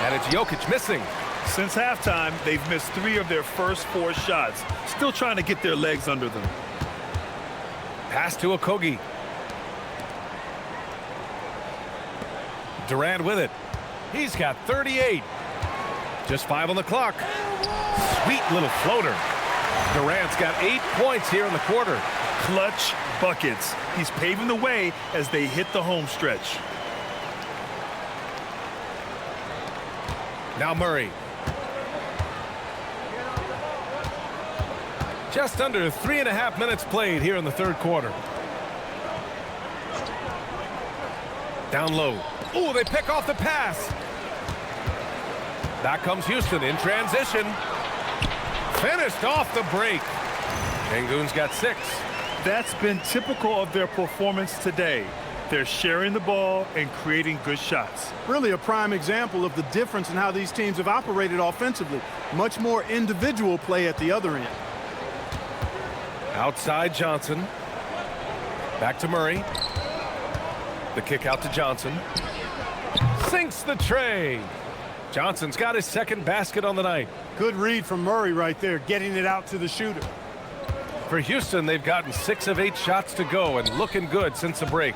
And it's Jokic missing. Since halftime, they've missed 3 of their first 4 shots. Still trying to get their legs under them. Pass to Okogie. Durant with it. He's got 38. Just 5 on the clock. Sweet little floater. Durant's got 8 points here in the quarter. Clutch buckets. He's paving the way as they hit the home stretch. Now Murray. Just under 3.5 minutes played here in the third quarter. Down low. Oh, they pick off the pass. Back comes Houston in transition. Finished off the break. Sengun's got 6. That's been typical of their performance today. They're sharing the ball and creating good shots. Really a prime example of the difference in how these teams have operated offensively. Much more individual play at the other end. Outside Johnson. Back to Murray. The kick out to Johnson. Sinks the tray. Johnson's got his second basket on the night. Good read from Murray right there, getting it out to the shooter. For Houston, they've gotten 6 of 8 shots to go and looking good since the break.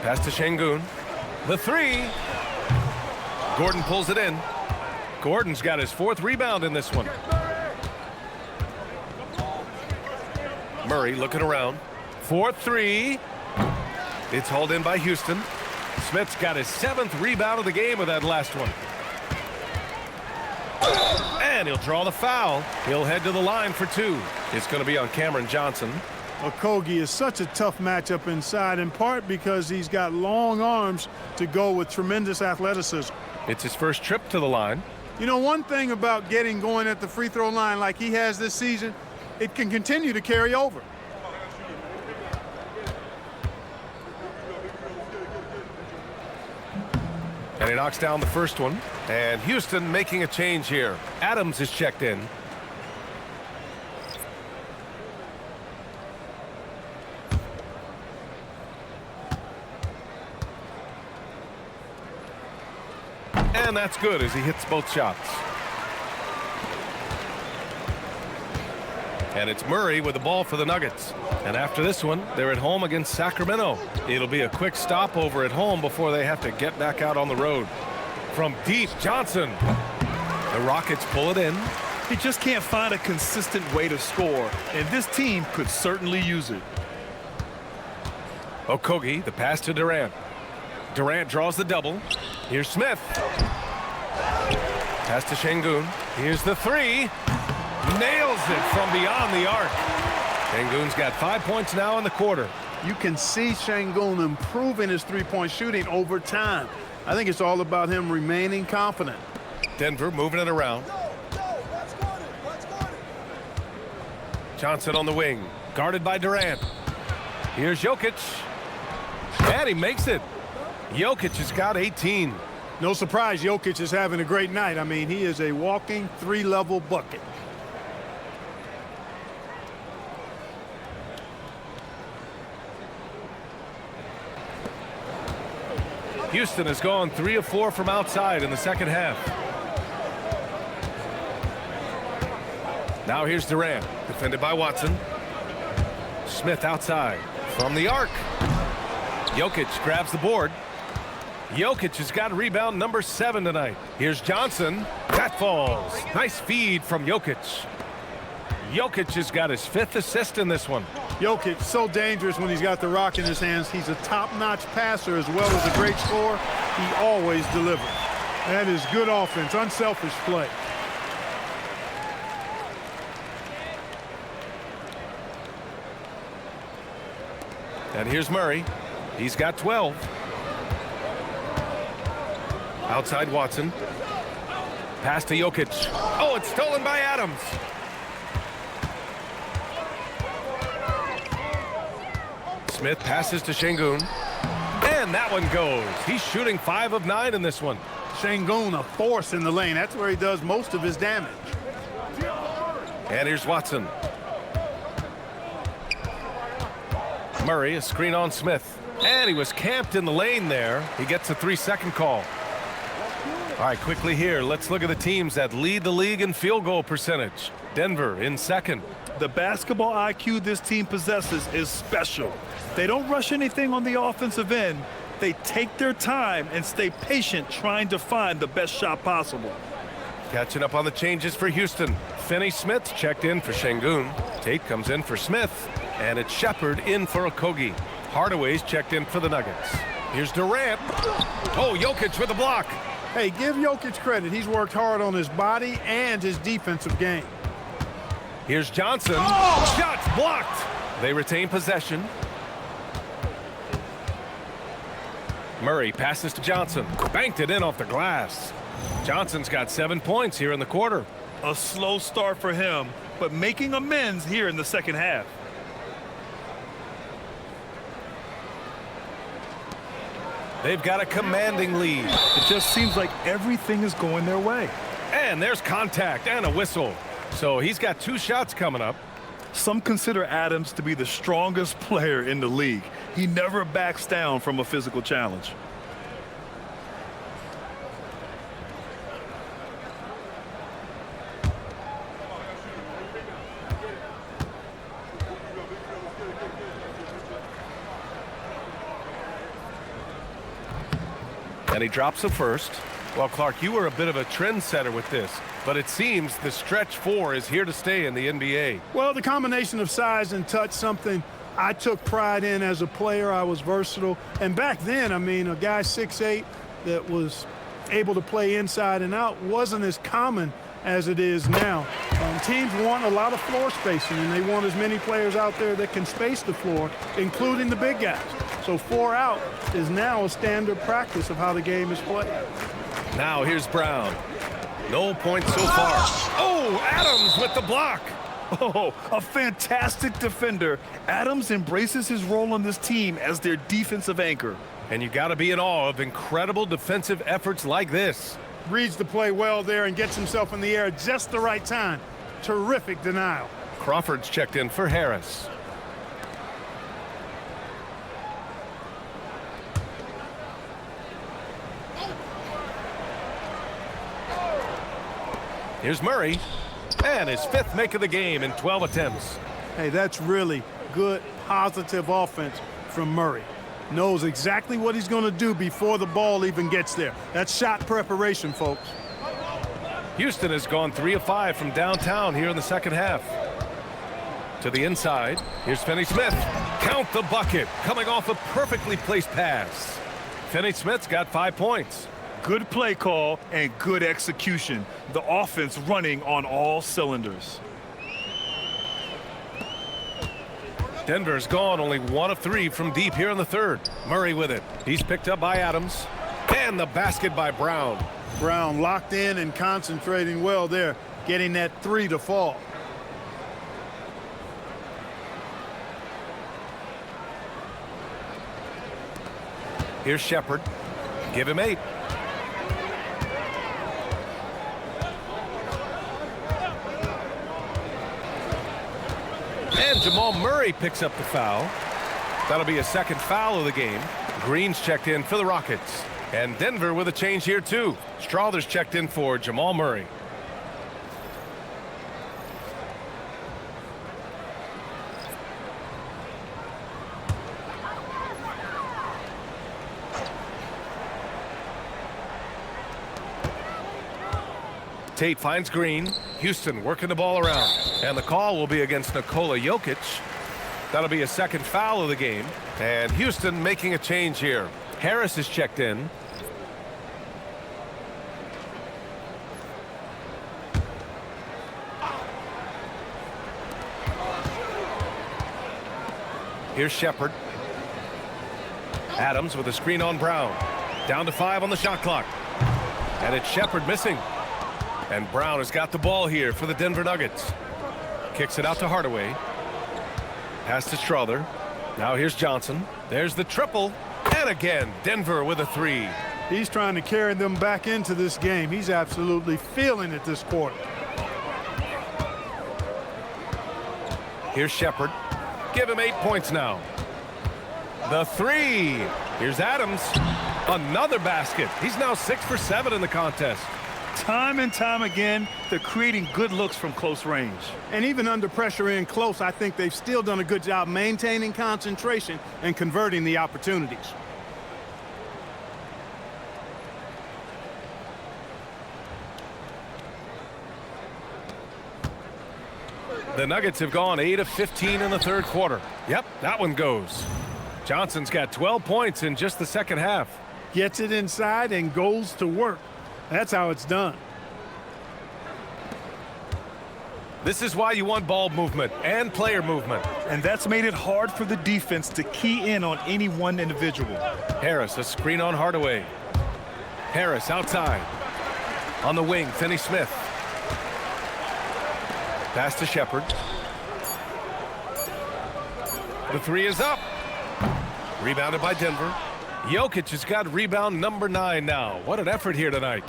Pass to Sengun. The 3. Gordon pulls it in. Gordon's got his 4th rebound in this one. Murray looking around. 4-3. It's hauled in by Houston. Smith's got his 7th rebound of the game with that last one. And he'll draw the foul. He'll head to the line for 2. It's going to be on Cameron Johnson. Okogie is such a tough matchup inside, in part because he's got long arms to go with tremendous athleticism. It's his first trip to the line. You know, one thing about getting going at the free throw line like he has this season, it can continue to carry over. And he knocks down the first one. And Houston making a change here. Adams is checked in. And that's good as he hits both shots. And it's Murray with the ball for the Nuggets. And after this one, they're at home against Sacramento. It'll be a quick stopover at home before they have to get back out on the road. From deep, Johnson. The Rockets pull it in. He just can't find a consistent way to score, and this team could certainly use it. Okogie, the pass to Durant. Durant draws the double. Here's Smith. Pass to Sengun. Here's the three. Nails it from beyond the arc. Sengun's got 5 points now in the quarter. You can see Sengun improving his three-point shooting over time. I think it's all about him remaining confident. Denver moving it around. Johnson on the wing, guarded by Durant. Here's Jokic. And he makes it. Jokic has got 18. No surprise Jokic is having a great night. I mean, he is a walking three-level bucket. Houston has gone 3 of 4 from outside in the second half. Now here's Durant, defended by Watson. Smith outside from the arc. Jokic grabs the board. Jokic has got rebound number 7 tonight. Here's Johnson. That falls. Nice feed from Jokic. Jokic has got his 5th assist in this one. Jokic, so dangerous when he's got the rock in his hands. He's a top-notch passer as well as a great scorer. He always delivers. That is good offense, unselfish play. And here's Murray. He's got 12. Outside Watson. Pass to Jokic. Oh, it's stolen by Adams. Smith passes to Sengun. And that one goes. He's shooting 5 of 9 in this one. Sengun, a force in the lane. That's where he does most of his damage. And here's Watson. Murray, a screen on Smith. And he was camped in the lane there. He gets a 3-second call. All right, quickly here, let's look at the teams that lead the league in field goal percentage. Denver in second. The basketball IQ this team possesses is special. They don't rush anything on the offensive end. They take their time and stay patient trying to find the best shot possible. Catching up on the changes for Houston. Finney-Smith checked in for Sengun. Tate comes in for Smith. And it's Shepard in for Okogie. Hardaway's checked in for the Nuggets. Here's Durant. Oh, Jokic with the block. Hey, give Jokic credit. He's worked hard on his body and his defensive game. Here's Johnson. Oh! Shots blocked. They retain possession. Murray passes to Johnson. Banked it in off the glass. Johnson's got 7 points here in the quarter. A slow start for him, but making amends here in the second half. They've got a commanding lead. It just seems like everything is going their way. And there's contact and a whistle. So he's got 2 shots coming up. Some consider Adams to be the strongest player in the league. He never backs down from a physical challenge. And he drops the first. Well, Clark, you were a bit of a trendsetter with this, but it seems the stretch 4 is here to stay in the NBA. Well, the combination of size and touch, something I took pride in as a player. I was versatile. And back then, I mean, a guy 6'8" that was able to play inside and out wasn't as common as it is now. Teams want a lot of floor spacing, and they want as many players out there that can space the floor, including the big guys. So 4 out is now a standard practice of how the game is played. Now here's Brown. No points so far. Oh, Adams with the block. Oh, a fantastic defender. Adams embraces his role on this team as their defensive anchor. And you got to be in awe of incredible defensive efforts like this. Reads the play well there and gets himself in the air at just the right time. Terrific denial. Crawford's checked in for Harris. Here's Murray. And his 5th make of the game in 12 attempts. Hey, that's really good, positive offense from Murray. Knows exactly what he's going to do before the ball even gets there. That's shot preparation, folks. Houston has gone 3 of 5 from downtown here in the second half. To the inside. Here's Finney-Smith. Count the bucket. Coming off a perfectly placed pass. Finney-Smith's got 5 points. Good play call and good execution. The offense running on all cylinders. Denver's gone only 1 of 3 from deep here in the third. Murray with it. He's picked up by Adams. And the basket by Brown. Brown locked in and concentrating well there, getting that 3 to fall. Here's Shepherd. Give him 8. And Jamal Murray picks up the foul. That'll be a 2nd foul of the game. Green's checked in for the Rockets. And Denver with a change here too. Strother's checked in for Jamal Murray. Tate finds Green. Houston working the ball around. And the call will be against Nikola Jokic. That'll be a 2nd foul of the game. And Houston making a change here. Harris is checked in. Here's Shepherd. Adams with a screen on Brown. Down to 5 on the shot clock. And it's Shepherd missing. And Brown has got the ball here for the Denver Nuggets. Kicks it out to Hardaway. Pass to Strother. Now here's Johnson. There's the triple. And again, Denver with a 3. He's trying to carry them back into this game. He's absolutely feeling it this quarter. Here's Shepherd. Give him 8 points now. The 3. Here's Adams. Another basket. He's now 6 for 7 in the contest. Time and time again, they're creating good looks from close range. And even under pressure in close, I think they've still done a good job maintaining concentration and converting the opportunities. The Nuggets have gone 8 of 15 in the third quarter. Yep, that one goes. Johnson's got 12 points in just the second half. Gets it inside and goes to work. That's how it's done. This is why you want ball movement and player movement. And that's made it hard for the defense to key in on any one individual. Harris, a screen on Hardaway. Harris outside. On the wing, Finney-Smith. Pass to Shepherd. The 3 is up. Rebounded by Denver. Jokic has got rebound number 9 now. What an effort here tonight.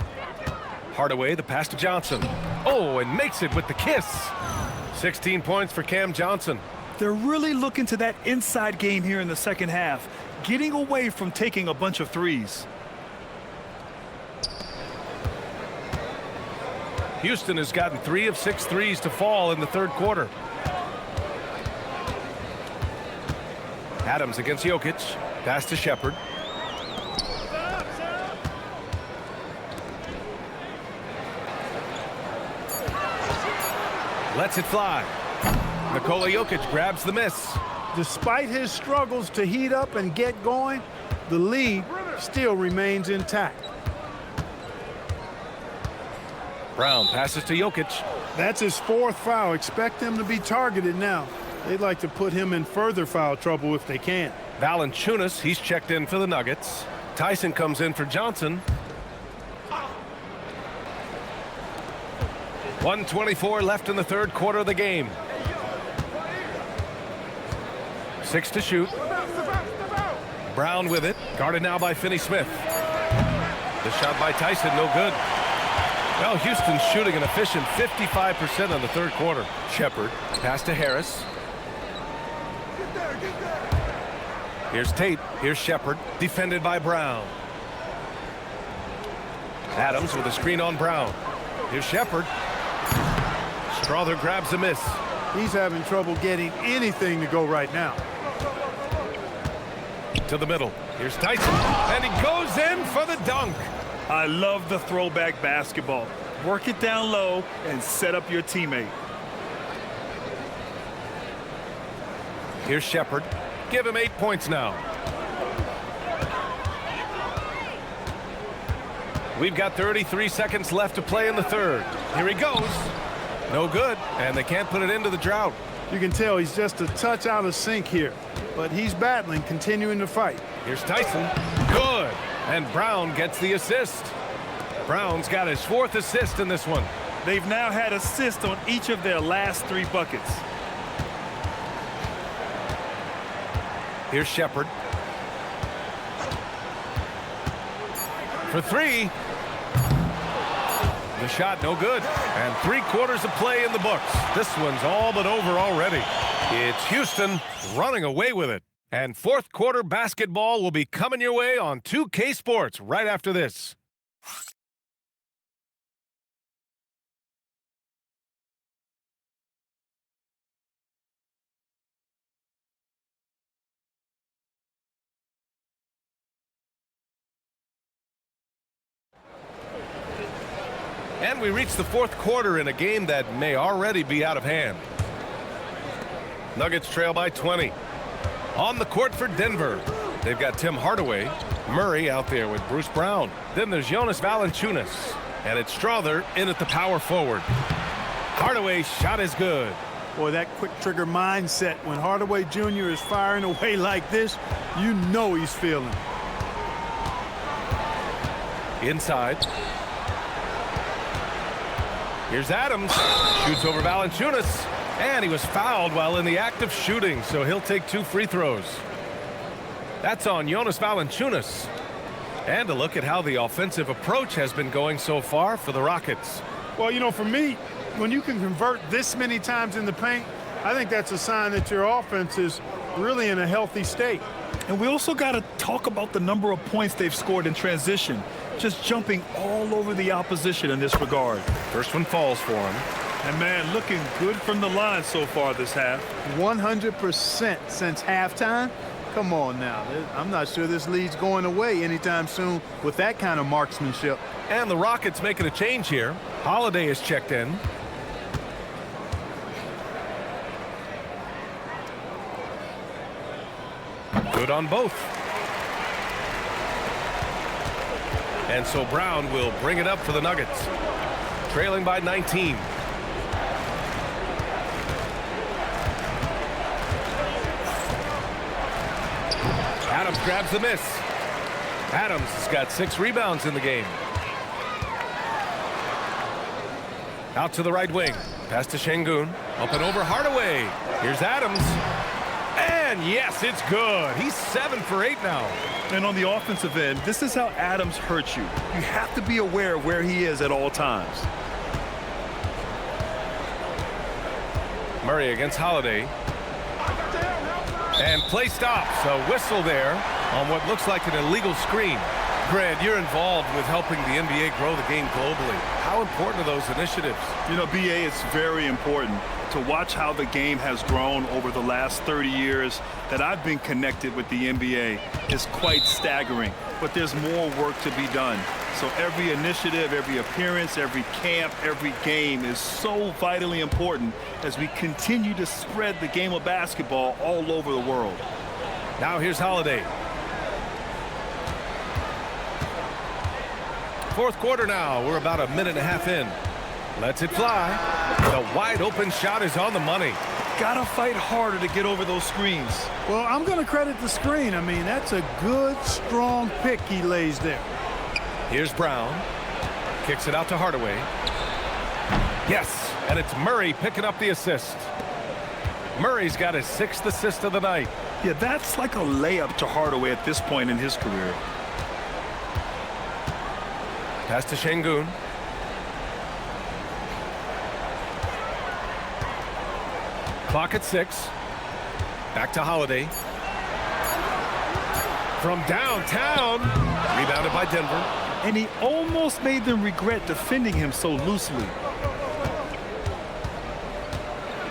Hardaway, the pass to Johnson. Oh, and makes it with the kiss. 16 points for Cam Johnson. They're really looking to that inside game here in the second half, getting away from taking a bunch of threes. Houston has gotten 3 of 6 threes to fall in the third quarter. Adams against Jokic. Pass to Shepherd. Lets it fly. Nikola Jokic grabs the miss. Despite his struggles to heat up and get going, the lead still remains intact. Brown passes to Jokic. That's his 4th foul. Expect him to be targeted now. They'd like to put him in further foul trouble if they can. Valanciunas, he's checked in for the Nuggets. Tyson comes in for Johnson. 1:24 left in the 3rd quarter of the game. 6 to shoot. Brown with it. Guarded now by Finney-Smith. The shot by Tyson, no good. Well, Houston's shooting an efficient 55% in the 3rd quarter. Shepherd, pass to Harris. Here's Tate. Here's Shepherd, defended by Brown. Adams with a screen on Brown. Here's Shepherd. Strother grabs a miss. He's having trouble getting anything to go right now. To the middle. Here's Tyson. And he goes in for the dunk. I love the throwback basketball. Work it down low and set up your teammate. Here's Shepherd. Give him 8 points now. We've got 33 seconds left to play in the 3rd. Here he goes. No good, and they can't put it into the drought. You can tell he's just a touch out of sync here, but he's battling, continuing to fight. Here's Tyson. Good. And Brown gets the assist. Brown's got his 4th assist in this one. They've now had assists on each of their last 3 buckets. Here's Shepherd. For 3. The shot no good. And 3 quarters of play in the books. This one's all but over already. It's Houston running away with it. And 4th quarter basketball will be coming your way on 2K Sports right after this. And we reach the 4th quarter in a game that may already be out of hand. Nuggets trail by 20. On the court for Denver, they've got Tim Hardaway. Murray out there with Bruce Brown. Then there's Jonas Valanciunas. And it's Strother in at the power forward. Hardaway's shot is good. Boy, that quick trigger mindset, when Hardaway Jr. is firing away like this, you know he's feeling. Inside. Here's Adams. Shoots over Valanciunas. And he was fouled while in the act of shooting, so he'll take 2 free throws. That's on Jonas Valanciunas. And a look at how the offensive approach has been going so far for the Rockets. Well, you know, for me, when you can convert this many times in the paint, I think that's a sign that your offense is really in a healthy state. And we also got to talk about the number of points they've scored in transition, just jumping all over the opposition in this regard. First one falls for him. And, man, looking good from the line so far this half. 100% since halftime. Come on now. I'm not sure this lead's going away anytime soon with that kind of marksmanship. And the Rockets making a change here. Holiday is checked in. Good on both. And so Brown will bring it up for the Nuggets. Trailing by 19. Adams grabs the miss. Adams has got 6 rebounds in the game. Out to the right wing. Pass to Sengun. Up and over Hardaway. Here's Adams. And yes, it's good. He's 7 for 8 now. And on the offensive end, this is how Adams hurts you. You have to be aware of where he is at all times. Murray against Holiday. And play stops. A whistle there on what looks like an illegal screen. Grant, you're involved with helping the NBA grow the game globally. How important are those initiatives? You know, BA, it's very important to watch how the game has grown over the last 30 years that I've been connected with the NBA. It's quite staggering, but there's more work to be done. So every initiative, every appearance, every camp, every game is so vitally important as we continue to spread the game of basketball all over the world. Now here's Holiday. 4th quarter now. We're about a minute and a half in. Lets it fly. The wide open shot is on the money. Gotta fight harder to get over those screens. Well, I'm going to credit the screen. I mean, that's a good, strong pick he lays there. Here's Brown. Kicks it out to Hardaway. Yes, and it's Murray picking up the assist. Murray's got his 6th assist of the night. Yeah, that's like a layup to Hardaway at this point in his career. Pass to Sengun. Clock at 6. Back to Holiday. From downtown. Rebounded by Denver. And he almost made them regret defending him so loosely.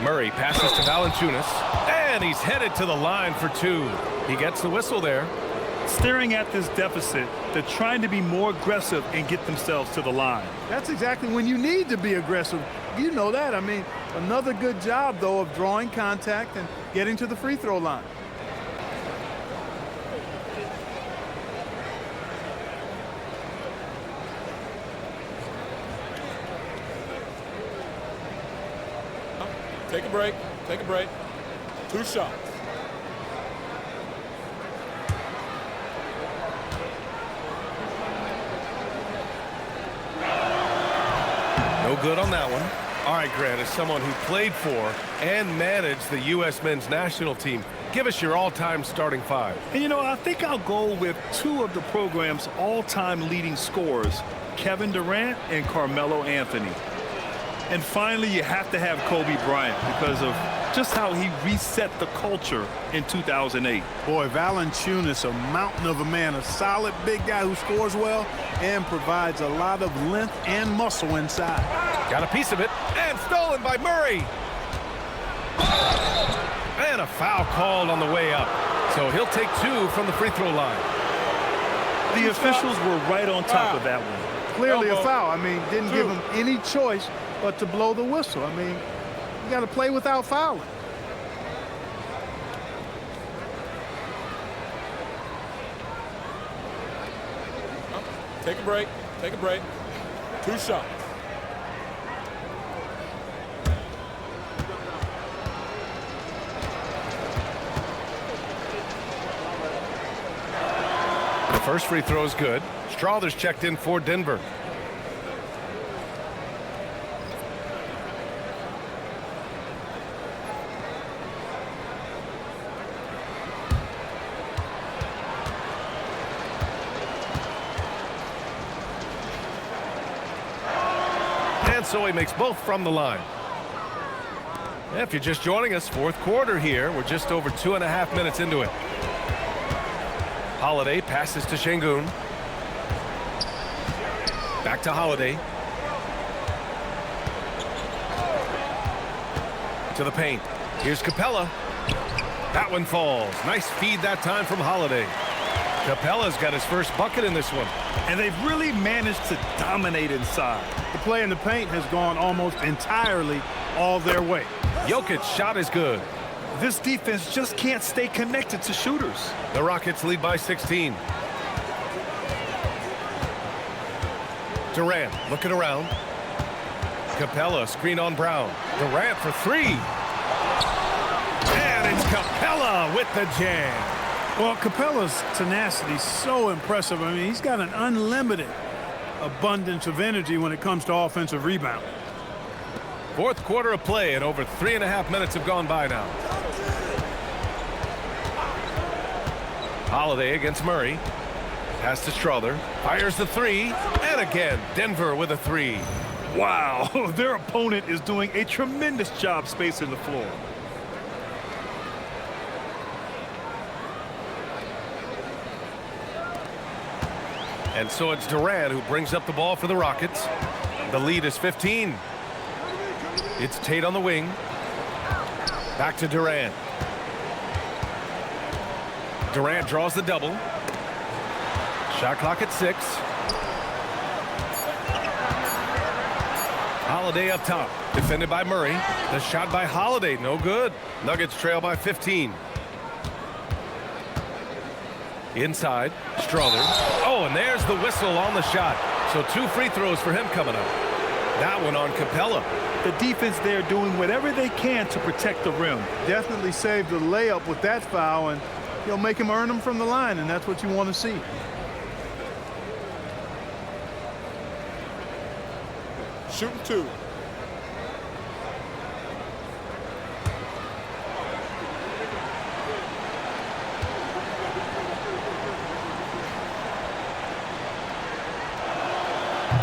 Murray passes to Valanciunas. And he's headed to the line for 2. He gets the whistle there. Staring at this deficit, they're trying to be more aggressive and get themselves to the line. That's exactly when you need to be aggressive. You know that. I mean, another good job, though, of drawing contact and getting to the free throw line. Take a break. Take a break. 2 shots. No good on that one. All right, Grant, as someone who played for and managed the U.S. men's national team, give us your all-time starting 5. And, you know, I think I'll go with 2 of the program's all-time leading scorers, Kevin Durant and Carmelo Anthony. And finally, you have to have Kobe Bryant because of just how he reset the culture in 2008. Boy, Valanciunas, a mountain of a man, a solid big guy who scores well and provides a lot of length and muscle inside. Got a piece of it, and stolen by Murray. And a foul called on the way up. So he'll take 2 from the free throw line. The officials were right on top of that one. Clearly a foul. I mean, didn't give him any choice but to blow the whistle. I mean, you got to play without fouling. Take a break. Take a break. 2 shots. The first free throw is good. Strawther's checked in for Denver. So he makes both from the line. If you're just joining us, 4th quarter here. We're just over 2.5 minutes into it. Holiday passes to Sengun. Back to Holiday. To the paint. Here's Capella. That one falls. Nice feed that time from Holiday. Capella's got his first bucket in this one. And they've really managed to dominate inside. The play in the paint has gone almost entirely all their way. Jokic shot is good. This defense just can't stay connected to shooters. The Rockets lead by 16. Durant looking around. Capella screen on Brown. Durant for 3. And it's Capella with the jam. Well, Capella's tenacity is so impressive. I mean, he's got an unlimited abundance of energy when it comes to offensive rebound. 4th quarter of play, and over 3.5 minutes have gone by now. Holiday against Murray. Pass to Strawther. Fires the 3. And again, Denver with a 3. Wow, their opponent is doing a tremendous job spacing the floor. And so it's Durant who brings up the ball for the Rockets. The lead is 15. It's Tate on the wing. Back to Durant. Durant draws the double. Shot clock at 6. Holiday up top. Defended by Murray. The shot by Holiday. No good. Nuggets trail by 15. Inside. Strawther. Oh, and there's the whistle on the shot. So 2 free throws for him coming up. That one on Capella. The defense there doing whatever they can to protect the rim. Definitely saved the layup with that foul, and he'll make him earn them from the line, and that's what you want to see. Shooting 2.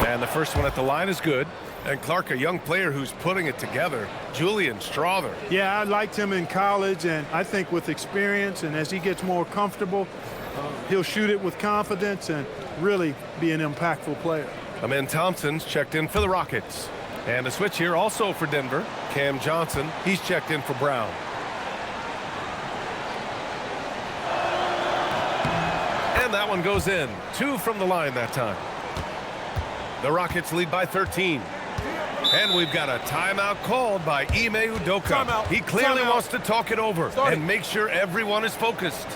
And the first one at the line is good. And Clark, a young player who's putting it together, Julian Strother. Yeah, I liked him in college, and I think with experience and as he gets more comfortable, he'll shoot it with confidence and really be an impactful player. Amen Thompson's checked in for the Rockets. And a switch here also for Denver. Cam Johnson, he's checked in for Brown. And that one goes in. 2 from the line that time. The Rockets lead by 13. And we've got a timeout called by Ime Udoka. Timeout. He clearly Timeout. wants to talk it over and make sure everyone is focused.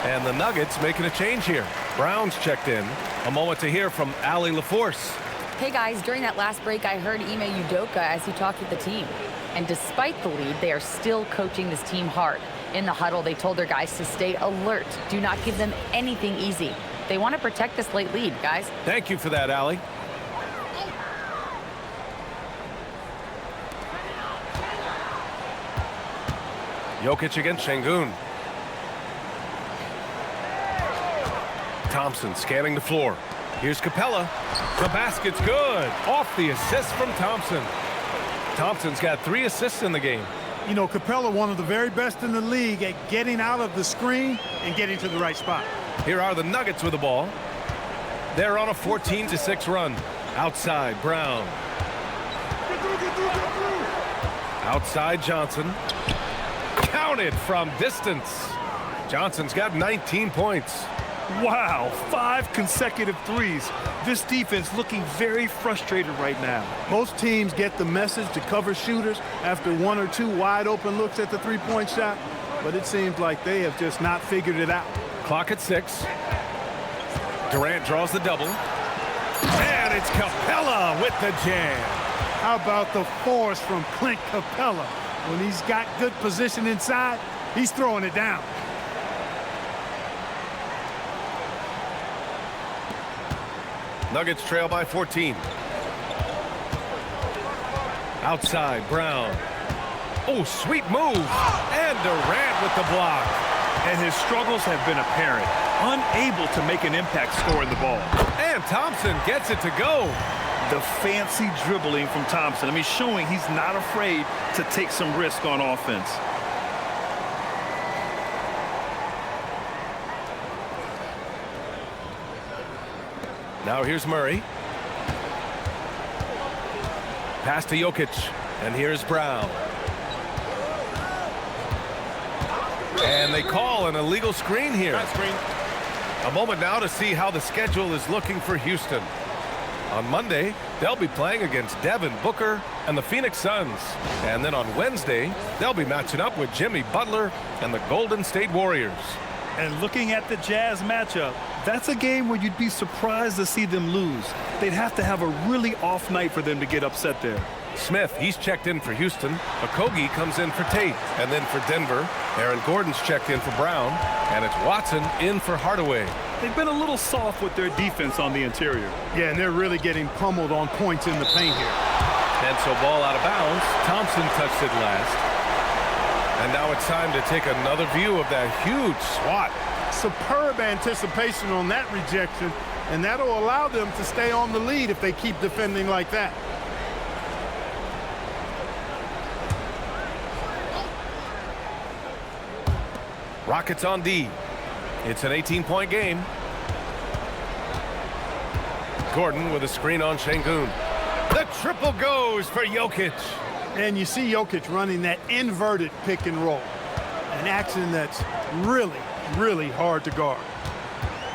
And the Nuggets making a change here. Brown's checked in. A moment to hear from Allie LaForce. Hey guys, during that last break, I heard Ime Udoka as he talked with the team. And despite the lead, they are still coaching this team hard. In the huddle, they told their guys to stay alert. Do not give them anything easy. They want to protect this late lead, guys. Thank you for that, Allie. Jokic against Sengun. Thompson scanning the floor. Here's Capella. The basket's good. Off the assist from Thompson. Thompson's got 3 assists in the game. You know, Capella, one of the very best in the league at getting out of the screen and getting to the right spot. Here are the Nuggets with the ball. They're on a 14-6 run. Outside, Brown. Outside, Johnson. Counted from distance. Johnson's got 19 points. Wow, 5 consecutive threes. This defense looking very frustrated right now. Most teams get the message to cover shooters after 1 or 2 wide open looks at the three-point shot, but it seems like they have just not figured it out. Clock at 6. Durant draws the double. And it's Capella with the jam. How about the force from Clint Capella? When he's got good position inside, he's throwing it down. Nuggets trail by 14. Outside, Brown. Oh, sweet move. And Durant with the block. And his struggles have been apparent. Unable to make an impact scoring the ball. And Thompson gets it to go. The fancy dribbling from Thompson. I mean, showing he's not afraid to take some risk on offense. Now here's Murray. Pass to Jokic. And here's Brown. And they call an illegal screen here. A moment now to see how the schedule is looking for Houston. On Monday, they'll be playing against Devin Booker and the Phoenix Suns. And then on Wednesday, they'll be matching up with Jimmy Butler and the Golden State Warriors. And looking at the Jazz matchup, that's a game where you'd be surprised to see them lose. They'd have to have a really off night for them to get upset there. Smith, he's checked in for Houston. Okogie comes in for Tate. And then for Denver, Aaron Gordon's checked in for Brown. And it's Watson in for Hardaway. They've been a little soft with their defense on the interior. Yeah, and they're really getting pummeled on points in the paint here. And so ball out of bounds. Thompson touched it last. And now it's time to take another view of that huge swat. Superb anticipation on that rejection, and that'll allow them to stay on the lead if they keep defending like that. Rockets on D. It's an 18-point game. Gordon with a screen on Sengun. The triple goes for Jokic. And you see Jokic running that inverted pick and roll, an action that's really, really hard to guard.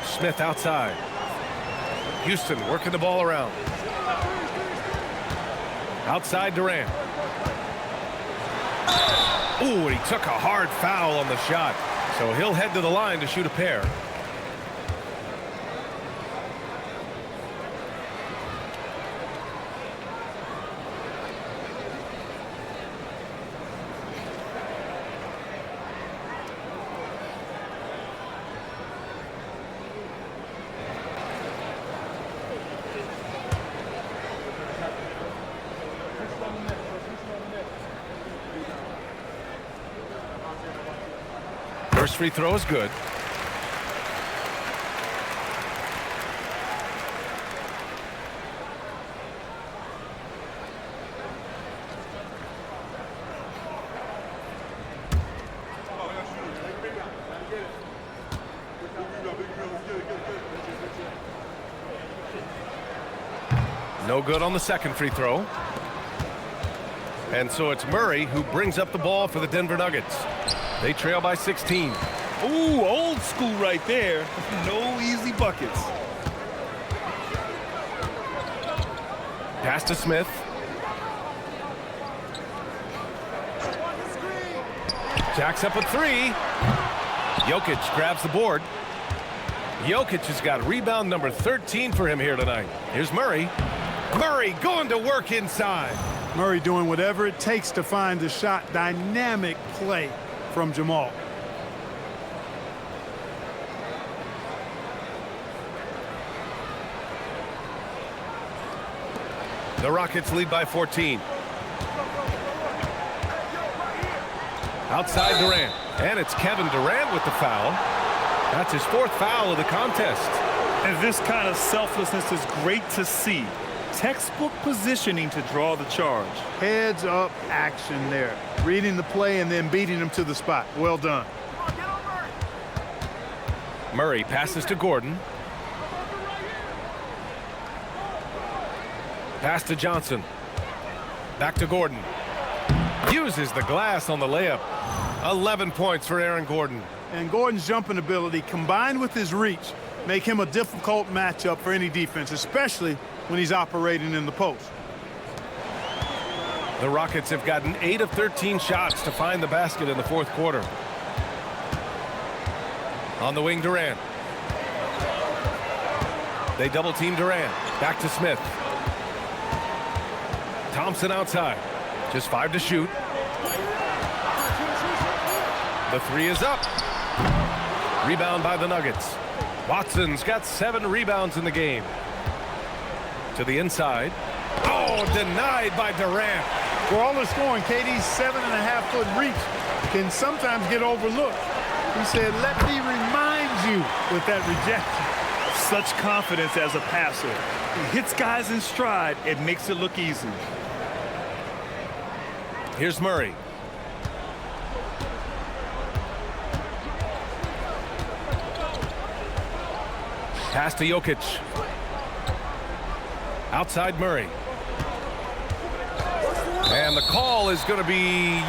Smith outside. Houston working the ball around. Outside Durant. Ooh, and he took a hard foul on the shot. So he'll head to the line to shoot a pair. First free throw is good. No good on the second free throw. And so it's Murray who brings up the ball for the Denver Nuggets. They trail by 16. Ooh, old school right there. No easy buckets. Pass to Smith. Jacks up a three. Jokic grabs the board. Jokic has got rebound number 13 for him here tonight. Here's Murray. Murray going to work inside. Murray doing whatever it takes to find the shot. Dynamic play from Jamal. The Rockets lead by 14. Outside Durant. And it's Kevin Durant with the foul. That's his fourth foul of the contest. And this kind of selflessness is great to see. Textbook positioning to draw the charge. Heads up action there. Reading the play and then beating him to the spot. Well done. Murray passes to Gordon. Pass to Johnson. Back to Gordon. Uses the glass on the layup. 11 points for Aaron Gordon. And Gordon's jumping ability combined with his reach make him a difficult matchup for any defense, especially when he's operating in the post. The Rockets have gotten 8 of 13 shots to find the basket in the fourth quarter. On the wing, Durant. They double team Durant. Back to Smith. Thompson outside. Just 5 to shoot. The three is up. Rebound by the Nuggets. Watson's got 7 rebounds in the game. To the inside. Oh, denied by Durant. For all the scoring, KD's 7.5-foot reach can sometimes get overlooked. He said, let me remind you with that rejection. Such confidence as a passer. He hits guys in stride. It makes it look easy. Here's Murray. Pass to Jokic. Outside Murray. And the call is going to be,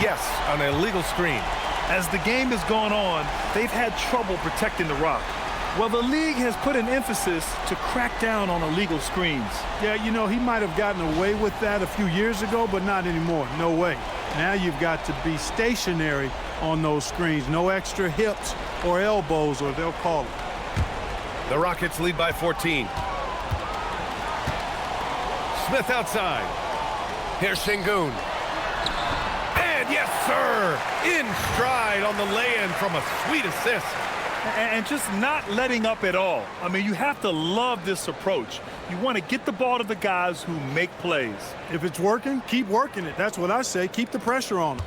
yes, an illegal screen. As the game has gone on, they've had trouble protecting the rock. Well, the league has put an emphasis to crack down on illegal screens. Yeah, you know, he might have gotten away with that a few years ago, but not anymore. No way. Now you've got to be stationary on those screens. No extra hips or elbows, or they'll call it. The Rockets lead by 14. Smith outside. Here's Sengun. And yes, sir, in stride on the lay-in from a sweet assist. And just not letting up at all. I mean, you have to love this approach. You want to get the ball to the guys who make plays. If it's working, keep working it. That's what I say. Keep the pressure on them.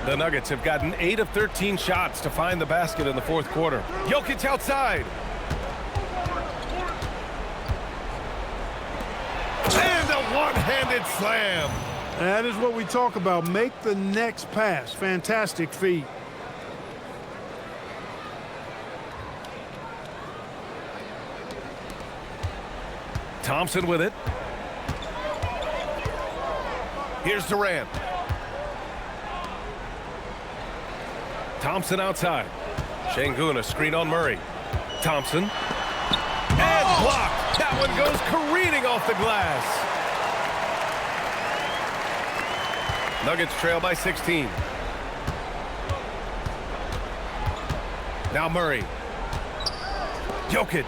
The Nuggets have gotten 8 of 13 shots to find the basket in the fourth quarter. Jokic outside. And a one-handed slam. That is what we talk about. Make the next pass. Fantastic feed. Thompson with it. Here's Durant. Thompson outside. Sengun, a screen on Murray. Thompson. And blocked. That one goes careening off the glass. Nuggets trail by 16. Now Murray. Jokic.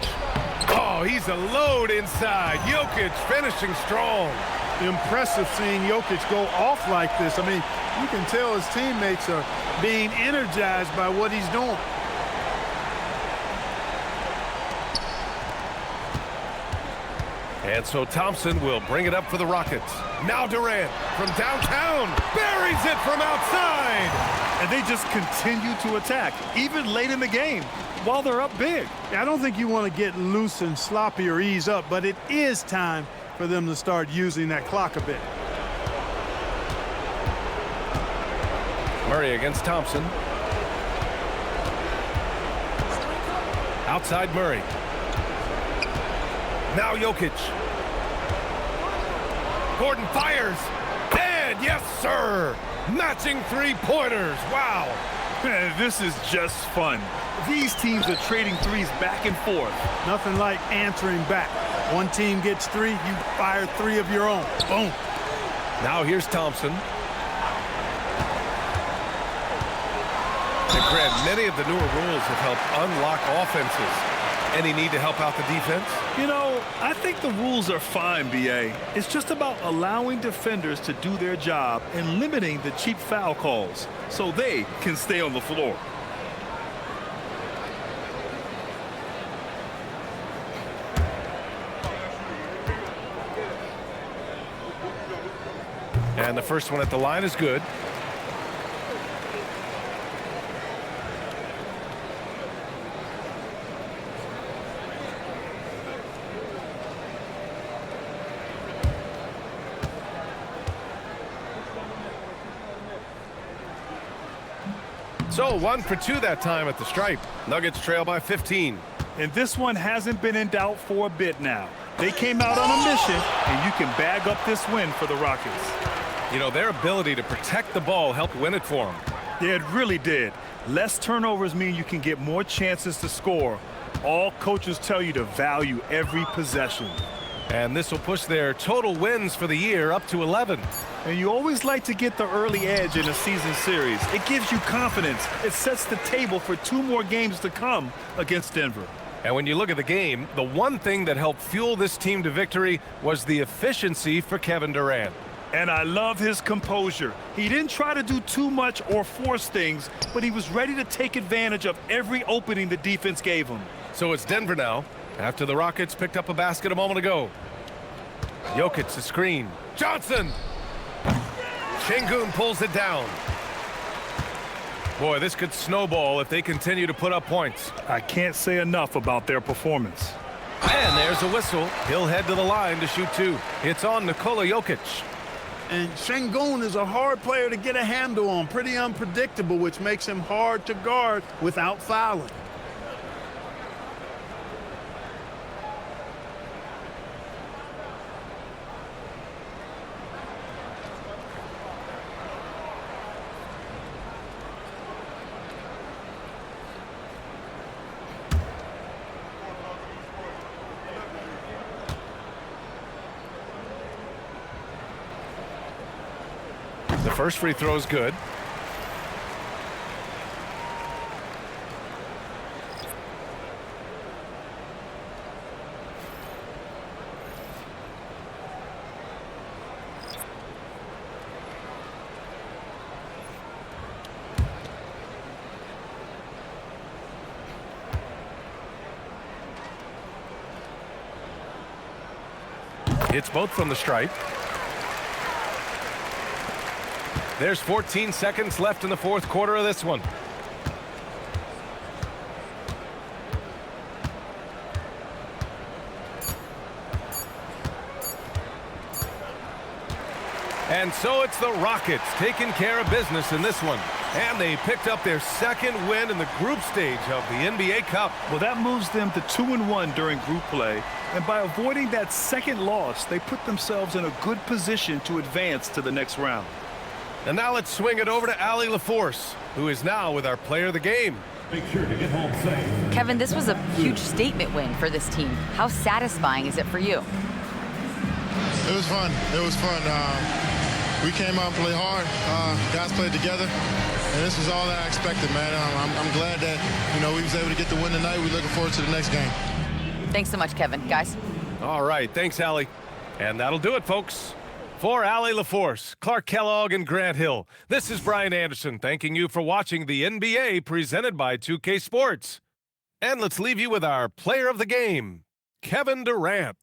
Oh, he's a load inside. Jokic finishing strong. Impressive seeing Jokic go off like this. I mean, you can tell his teammates are being energized by what he's doing. And so Thompson will bring it up for the Rockets. Now Durant from downtown buries it from outside. And they just continue to attack, even late in the game, while they're up big. I don't think you want to get loose and sloppy or ease up, but it is time for them to start using that clock a bit. Murray against Thompson. Outside Murray. Now Jokic. Gordon fires. And yes, sir. Matching three-pointers. Wow. This is just fun. These teams are trading threes back and forth. Nothing like answering back. One team gets 3, you fire 3 of your own. Boom. Now here's Thompson. And Grant, many of the newer rules have helped unlock offenses. Any need to help out the defense? You know, I think the rules are fine, B.A. It's just about allowing defenders to do their job and limiting the cheap foul calls so they can stay on the floor. And the first one at the line is good. So 1 for 2 that time at the stripe. Nuggets trail by 15. And this one hasn't been in doubt for a bit now. They came out on a mission, and you can bag up this win for the Rockets. You know, their ability to protect the ball helped win it for them. Yeah, it really did. Less turnovers mean you can get more chances to score. All coaches tell you to value every possession. And this will push their total wins for the year up to 11. And you always like to get the early edge in a season series. It gives you confidence. It sets the table for 2 more games to come against Denver. And when you look at the game, the one thing that helped fuel this team to victory was the efficiency for Kevin Durant. And I love his composure. He didn't try to do too much or force things, but he was ready to take advantage of every opening the defense gave him. So it's Denver now, after the Rockets picked up a basket a moment ago. Jokic the screen. Johnson! Sengun pulls it down. Boy, this could snowball if they continue to put up points. I can't say enough about their performance. And there's a whistle. He'll head to the line to shoot 2. It's on Nikola Jokic. And Sengun is a hard player to get a handle on. Pretty unpredictable, which makes him hard to guard without fouling. The first free throw is good. Hits both from the stripe. There's 14 seconds left in the fourth quarter of this one. And so it's the Rockets taking care of business in this one. And they picked up their second win in the group stage of the NBA Cup. Well, that moves them to 2-1 during group play. And by avoiding that second loss, they put themselves in a good position to advance to the next round. And now let's swing it over to Allie LaForce, who is now with our player of the game. Make sure to get home safe. Kevin, this was a huge statement win for this team. How satisfying is it for you? It was fun. It was fun. We came out and played hard. Guys played together, and this was all that I expected, man. I'm glad that, we was able to get the win tonight. We're looking forward to the next game. Thanks so much, Kevin. Guys. All right, thanks, Allie. And that'll do it, folks. For Allie LaForce, Clark Kellogg, and Grant Hill, this is Brian Anderson thanking you for watching the NBA presented by 2K Sports. And let's leave you with our player of the game, Kevin Durant.